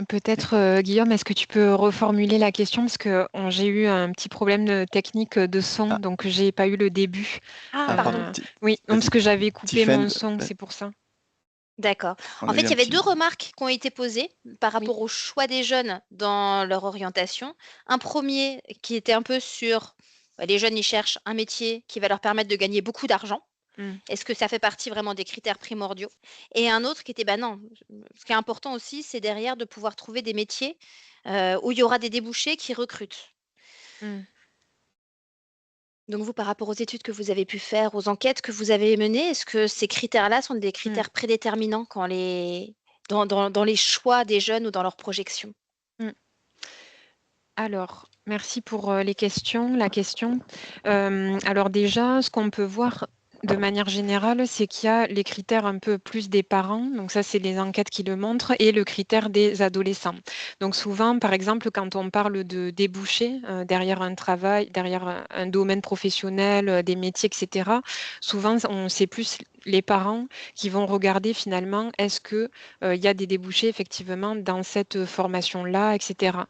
Peut-être, Guillaume, est-ce que tu peux reformuler la question? Parce que j'ai eu un petit problème technique de son, Ah, donc j'ai pas eu le début. Ah, ah pardon, pardon. Oui, non, parce vas-y, que j'avais coupé Tiffaine, mon son, c'est pour ça. D'accord. on En a fait, eu il un y avait 2 petit... remarques qui ont été posées par Oui. rapport au choix des jeunes dans leur orientation. Un premier qui était un peu sur, bah, les jeunes, ils cherchent un métier qui va leur permettre de gagner beaucoup d'argent. Mmh. Est-ce que ça fait partie vraiment des critères primordiaux? Et un autre qui était, bah, non, ce qui est important aussi, c'est derrière de pouvoir trouver des métiers, où il y aura des débouchés qui recrutent. Mmh. Donc vous, par rapport aux études que vous avez pu faire, aux enquêtes que vous avez menées, est-ce que ces critères-là sont des Mmh. critères prédéterminants dans les choix des jeunes ou dans leurs projections? Mmh. Alors, merci pour, les questions la question. Alors déjà, ce qu'on peut voir de manière générale, c'est qu'il y a les critères un peu plus des parents, donc ça, c'est les enquêtes qui le montrent et le critère des adolescents. Donc souvent, par exemple, quand on parle de débouchés, derrière un travail, derrière un domaine professionnel, des métiers et cetera, souvent c'est plus les parents qui vont regarder finalement, est-ce que, il y a des débouchés effectivement dans cette, formation-là et cetera.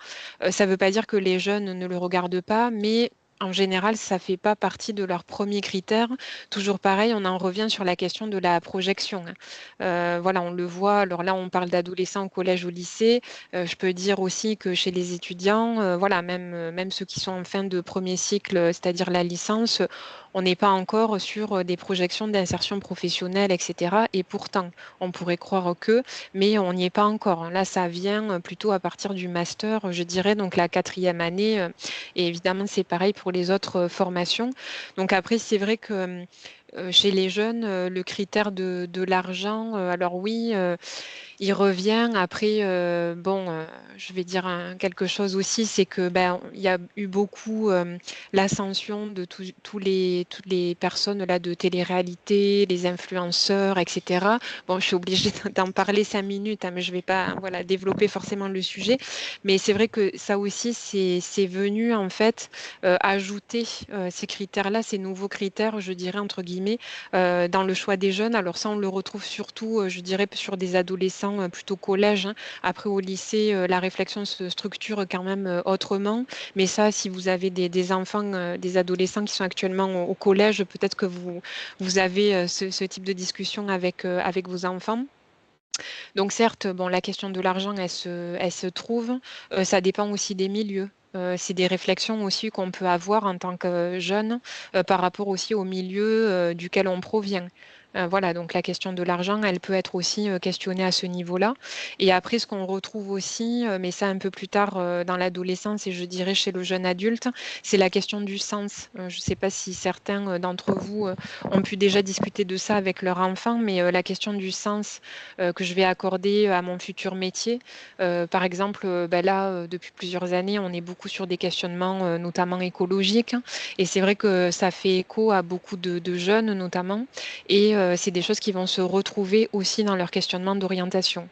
Ça ne veut pas dire que les jeunes ne le regardent pas, mais en général, ça fait pas partie de leurs premiers critères. Toujours pareil, on en revient sur la question de la projection, hein. Voilà, on le voit, alors là, on parle d'adolescents au collège, au lycée. Je peux dire aussi que chez les étudiants, voilà, même ceux qui sont en fin de premier cycle, c'est-à-dire la licence, on n'est pas encore sur, des projections d'insertion professionnelle et cetera et pourtant, on pourrait croire que, mais on n'y est pas encore, hein. Là, ça vient, plutôt à partir du master, je dirais, donc la quatrième année, et évidemment, c'est pareil pour les autres, formations. Donc après, c'est vrai que, chez les jeunes, le critère de l'argent, alors oui, il revient. Après, bon, je vais dire quelque chose aussi, c'est que, ben, il y a eu beaucoup, l'ascension de toutes les personnes là de télé-réalité, les influenceurs et cetera. Bon, je suis obligée d'en parler 5 minutes, hein, mais je vais pas, voilà, développer forcément le sujet. Mais c'est vrai que ça aussi, c'est venu en fait, ajouter, ces critères-là, ces nouveaux critères, je dirais entre guillemets, dans le choix des jeunes. Alors ça, on le retrouve surtout, je dirais sur des adolescents, plutôt collège, hein. Après au lycée, la réflexion se structure quand même, autrement. Mais ça, si vous avez des enfants, des adolescents qui sont actuellement au collège, peut-être que vous avez, ce type de discussion avec vos enfants. Donc certes, bon, la question de l'argent, elle se trouve. Ça dépend aussi des milieux. C'est des réflexions aussi qu'on peut avoir en tant que jeune, par rapport aussi au milieu, duquel on provient. Voilà, donc la question de l'argent, elle peut être aussi, questionnée à ce niveau-là. Et après, ce qu'on retrouve aussi, mais ça un peu plus tard, dans l'adolescence et je dirais chez le jeune adulte, c'est la question du sens. Je ne sais pas si certains, d'entre vous, ont pu déjà discuter de ça avec leur enfant, mais la question du sens que je vais accorder à mon futur métier. Par exemple, là, depuis plusieurs années, on est beaucoup sur des questionnements, notamment écologiques, hein, et c'est vrai que ça fait écho à beaucoup de jeunes notamment, et c'est des choses qui vont se retrouver aussi dans leur questionnement d'orientation.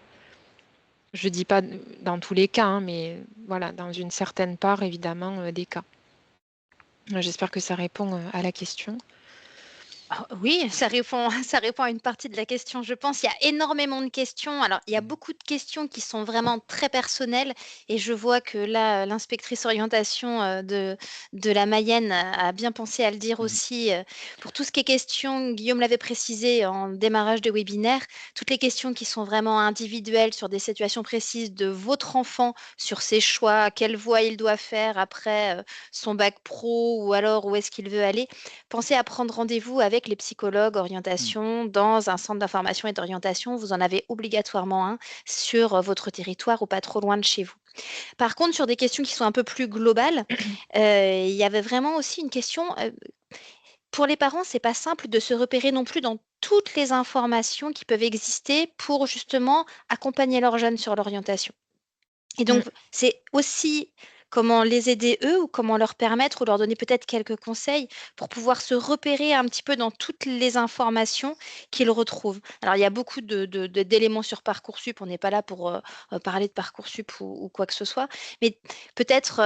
Je dis pas dans tous les cas, hein, mais voilà, dans une certaine part, évidemment, des cas. J'espère que ça répond à la question. Oui, ça répond ça répond à une partie de la question, je pense. Il y a énormément de questions. Alors, il y a beaucoup de questions qui sont vraiment très personnelles et je vois que là, l'inspectrice orientation, de la Mayenne a bien pensé à le dire Mmh. aussi, pour tout ce qui est question, Guillaume l'avait précisé en démarrage de webinaire, toutes les questions qui sont vraiment individuelles sur des situations précises de votre enfant, sur ses choix, quelle voie il doit faire après, son bac pro ou alors où est-ce qu'il veut aller. Pensez à prendre rendez-vous avec les psychologues Mmh. orientation dans un centre d'information et d'orientation. Vous en avez obligatoirement un sur votre territoire ou pas trop loin de chez vous. Par contre, sur des questions qui sont un peu plus globales, il y avait vraiment aussi une question. Pour les parents, c'est pas simple de se repérer non plus dans toutes les informations qui peuvent exister pour justement accompagner leurs jeunes sur l'orientation. Et Mmh. donc, c'est aussi comment les aider eux ou comment leur permettre ou leur donner peut-être quelques conseils pour pouvoir se repérer un petit peu dans toutes les informations qu'ils retrouvent. Alors, il y a beaucoup d'éléments sur Parcoursup. On n'est pas là pour parler de Parcoursup ou quoi que ce soit, mais peut-être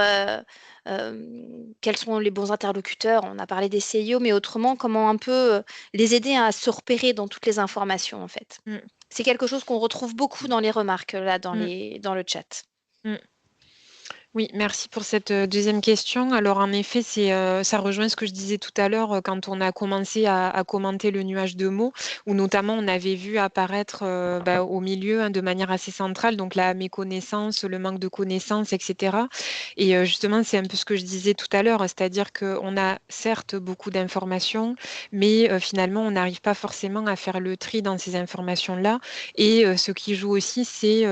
quels sont les bons interlocuteurs. On a parlé des CIO, mais autrement, comment un peu les aider à se repérer dans toutes les informations, en fait. Mmh. C'est quelque chose qu'on retrouve beaucoup Mmh. dans les remarques, là, Mmh. dans le chat. Mmh. Oui, merci pour cette, 2e question. Alors en effet, ça rejoint ce que je disais tout à l'heure, quand on a commencé à commenter le nuage de mots, où notamment on avait vu apparaître, au milieu, hein, de manière assez centrale, donc la méconnaissance, le manque de connaissances et cetera, et justement, c'est un peu ce que je disais tout à l'heure, c'est-à-dire qu'on a certes beaucoup d'informations, mais finalement, on n'arrive pas forcément à faire le tri dans ces informations-là, et ce qui joue aussi, c'est,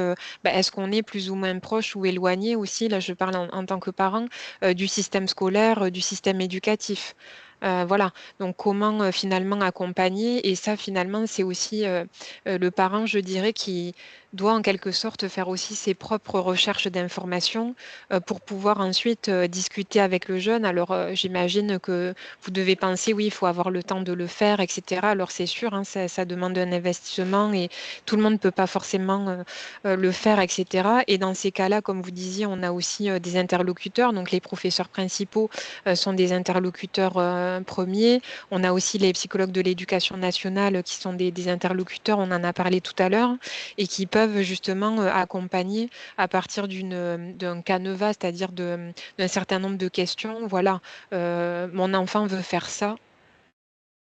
est-ce qu'on est plus ou moins proche ou éloigné aussi, là je parle en tant que parent, du système scolaire, du système éducatif. Voilà, donc comment, finalement accompagner, et ça finalement c'est aussi, le parent, je dirais, qui doit en quelque sorte faire aussi ses propres recherches d'informations, pour pouvoir ensuite, discuter avec le jeune. Alors, j'imagine que vous devez penser: «Oui, il faut avoir le temps de le faire» et cetera. Alors c'est sûr, hein, ça demande un investissement et tout le monde ne peut pas forcément, le faire et cetera, et dans ces cas-là, comme vous disiez, on a aussi, des interlocuteurs. Donc les professeurs principaux, sont des interlocuteurs, 1. On a aussi les psychologues de l'éducation nationale, qui sont des interlocuteurs, on en a parlé tout à l'heure, et qui peuvent justement, accompagner à partir d'un canevas, c'est-à-dire d'un certain nombre de questions. Voilà, mon enfant veut faire ça.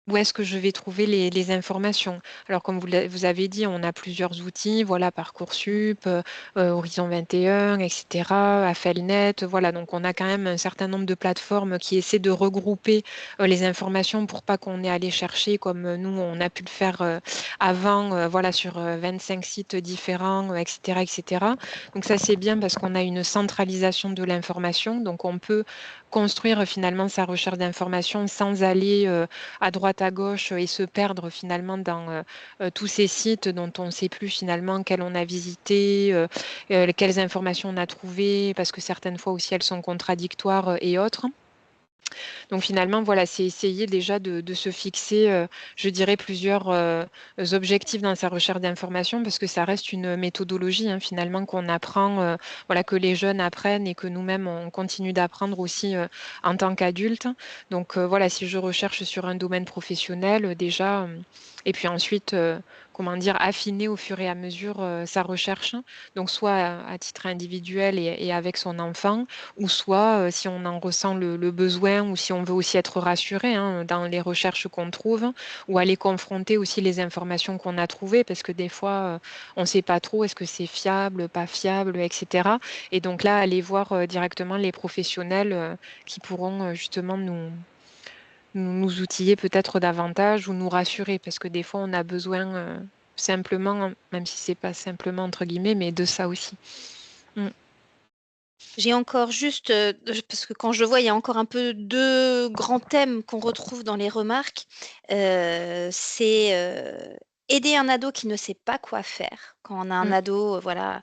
Où est-ce que je vais trouver les informations? Alors comme vous avez dit, on a plusieurs outils, voilà, Parcoursup, Horizon 21 et cetera, Affelnet, voilà, donc on a quand même un certain nombre de plateformes qui essaient de regrouper, les informations pour pas qu'on ait à les chercher comme, nous on a pu le faire, avant, voilà, sur, 25 sites différents, et cetera et cetera. Donc ça, c'est bien parce qu'on a une centralisation de l'information, donc on peut construire, finalement, sa recherche d'informations sans aller, à droite, à gauche, et se perdre finalement dans, tous ces sites dont on ne sait plus finalement quels on a visité, quelles informations on a trouvées, parce que certaines fois aussi elles sont contradictoires, et autres. Donc finalement, voilà, c'est essayer déjà de se fixer, je dirais plusieurs, objectifs dans sa recherche d'informations, parce que ça reste une méthodologie, hein, finalement, qu'on apprend, voilà, que les jeunes apprennent et que nous-mêmes on continue d'apprendre aussi, en tant qu'adultes. Donc, voilà, si je recherche sur un domaine professionnel, déjà, et puis ensuite, comment dire, affiner au fur et à mesure sa recherche. Donc soit à titre individuel et avec son enfant, ou soit si on en ressent le besoin ou si on veut aussi être rassuré hein, dans les recherches qu'on trouve, ou aller confronter aussi les informations qu'on a trouvées, parce que des fois, on ne sait pas trop, est-ce que c'est fiable, pas fiable, etc. Et donc là, aller voir directement les professionnels qui pourront justement nous outiller peut-être davantage ou nous rassurer, parce que des fois, on a besoin simplement, même si c'est pas simplement entre guillemets, mais de ça aussi. J'ai encore juste, parce que quand je vois, il y a encore un peu 2 grands thèmes qu'on retrouve dans les remarques. C'est aider un ado qui ne sait pas quoi faire. Quand on a un ado, voilà,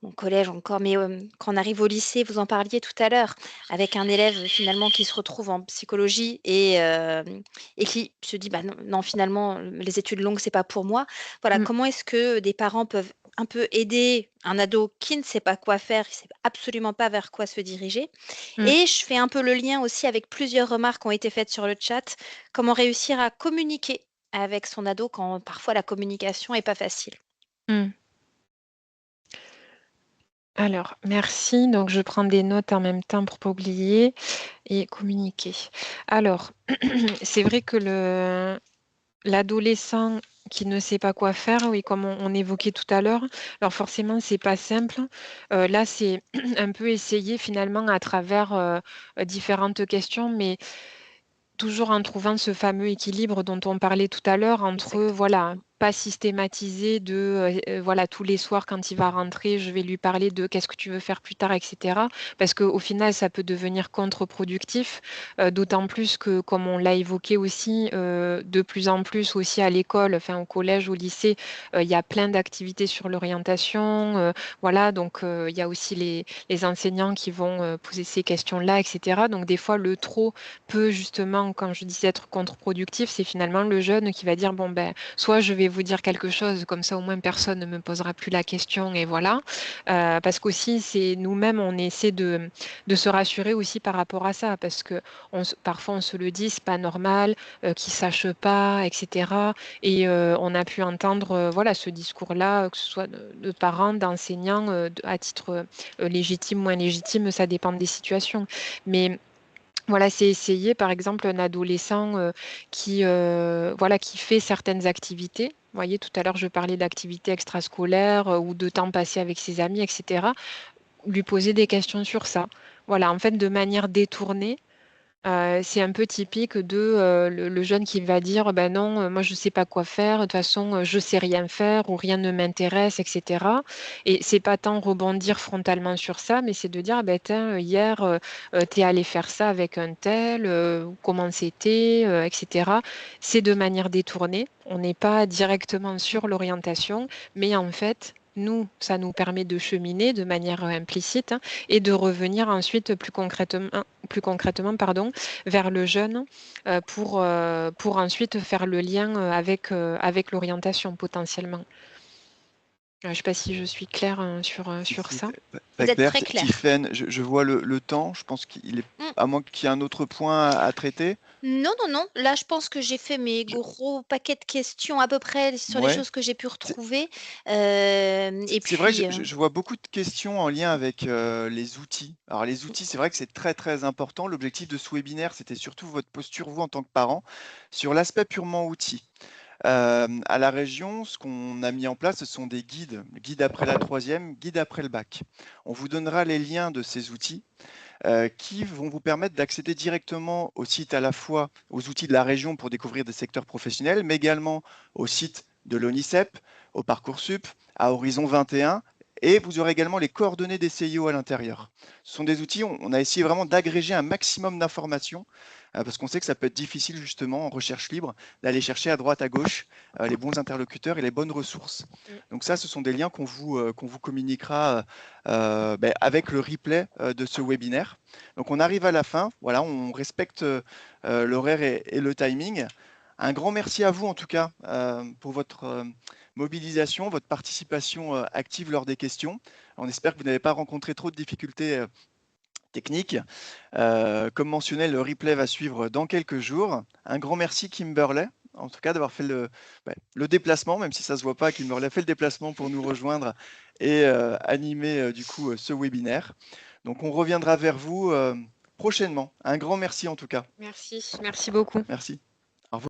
au collège encore, mais quand on arrive au lycée, vous en parliez tout à l'heure, avec un élève finalement qui se retrouve en psychologie et qui se dit: «Bah non, non, finalement, les études longues, c'est pas pour moi». Voilà, comment est-ce que des parents peuvent un peu aider un ado qui ne sait pas quoi faire, qui sait absolument pas vers quoi se diriger? Et je fais un peu le lien aussi avec plusieurs remarques qui ont été faites sur le chat. Comment réussir à communiquer avec son ado quand parfois la communication est pas facile? Mm. Alors, merci. Donc, je prends des notes en même temps pour pas oublier et communiquer. Alors, c'est vrai que l'adolescent qui ne sait pas quoi faire, oui, comme on évoquait tout à l'heure, alors forcément, c'est pas simple. Là, c'est un peu essayer finalement à travers différentes questions, mais toujours en trouvant ce fameux équilibre dont on parlait tout à l'heure entre, Exactement. voilà, pas systématiser voilà, tous les soirs quand il va rentrer, je vais lui parler de qu'est-ce que tu veux faire plus tard, etc. Parce qu'au final, ça peut devenir contre-productif, d'autant plus que, comme on l'a évoqué aussi, de plus en plus aussi à l'école, enfin au collège, au lycée, il y a plein d'activités sur l'orientation, voilà, donc il y a aussi les enseignants qui vont poser ces questions-là, etc. Donc des fois, le trop peut justement, comme je disais, être contre-productif, c'est finalement le jeune qui va dire, bon ben, soit je vais vous dire quelque chose, comme ça au moins personne ne me posera plus la question, et voilà. Parce qu'aussi, c'est nous-mêmes, on essaie de se rassurer aussi par rapport à ça, parce que parfois on se le dit, c'est pas normal, qu'ils sachent pas, etc. Et on a pu entendre, voilà, ce discours-là, que ce soit de parents, d'enseignants, à titre légitime, moins légitime, ça dépend des situations. Mais voilà, c'est essayer, par exemple, un adolescent voilà, qui fait certaines activités. Vous voyez, tout à l'heure, je parlais d'activités extrascolaires ou de temps passé avec ses amis, etc. Lui poser des questions sur ça. Voilà, en fait, de manière détournée. C'est un peu typique de le jeune qui va dire ben non, moi je sais pas quoi faire, de toute façon je sais rien faire ou rien ne m'intéresse, etc. Et c'est pas tant rebondir frontalement sur ça, mais c'est de dire ben tiens, hier tu es allé faire ça avec un tel, comment c'était, etc. C'est de manière détournée. On n'est pas directement sur l'orientation, mais en fait, nous, ça nous permet de cheminer de manière implicite hein, et de revenir ensuite plus concrètement, pardon, vers le jeune pour ensuite faire le lien avec l'orientation potentiellement. Je ne sais pas si je suis claire sur ça. Vous êtes clair. très clair. Tiffaine, je vois le temps. Je pense qu'il est, à moins qu'il y ait un autre point à traiter. Non, non, non. Là, je pense que j'ai fait mes gros paquets de questions à peu près sur les Ouais. choses que j'ai pu C'est retrouver. Et c'est vrai que puis, je vois beaucoup de questions en lien avec les outils. Alors les outils, c'est vrai que c'est très très important. L'objectif de ce webinaire, c'était surtout votre posture, vous en tant que parent, sur l'aspect purement outil. À la région, ce qu'on a mis en place, ce sont des guides, guide après la troisième, guide après le bac. On vous donnera les liens de ces outils qui vont vous permettre d'accéder directement au site, à la fois aux outils de la région pour découvrir des secteurs professionnels, mais également au site de l'ONICEP, au Parcoursup, à Horizon 21. Et vous aurez également les coordonnées des CIO à l'intérieur. Ce sont des outils, on a essayé vraiment d'agréger un maximum d'informations, parce qu'on sait que ça peut être difficile justement en recherche libre d'aller chercher à droite, à gauche les bons interlocuteurs et les bonnes ressources. Donc ça, ce sont des liens qu'on vous communiquera avec le replay de ce webinaire. Donc on arrive à la fin, voilà, on respecte l'horaire et le timing. Un grand merci à vous en tout cas pour votre mobilisation, votre participation active lors des questions. On espère que vous n'avez pas rencontré trop de difficultés techniques. Comme mentionné, le replay va suivre dans quelques jours. Un grand merci Kimberley en tout cas, d'avoir fait le déplacement, même si ça ne se voit pas, qu'Ilmorel a fait le déplacement pour nous rejoindre et animer du coup ce webinaire. Donc, on reviendra vers vous prochainement. Un grand merci en tout cas. Merci beaucoup. Merci.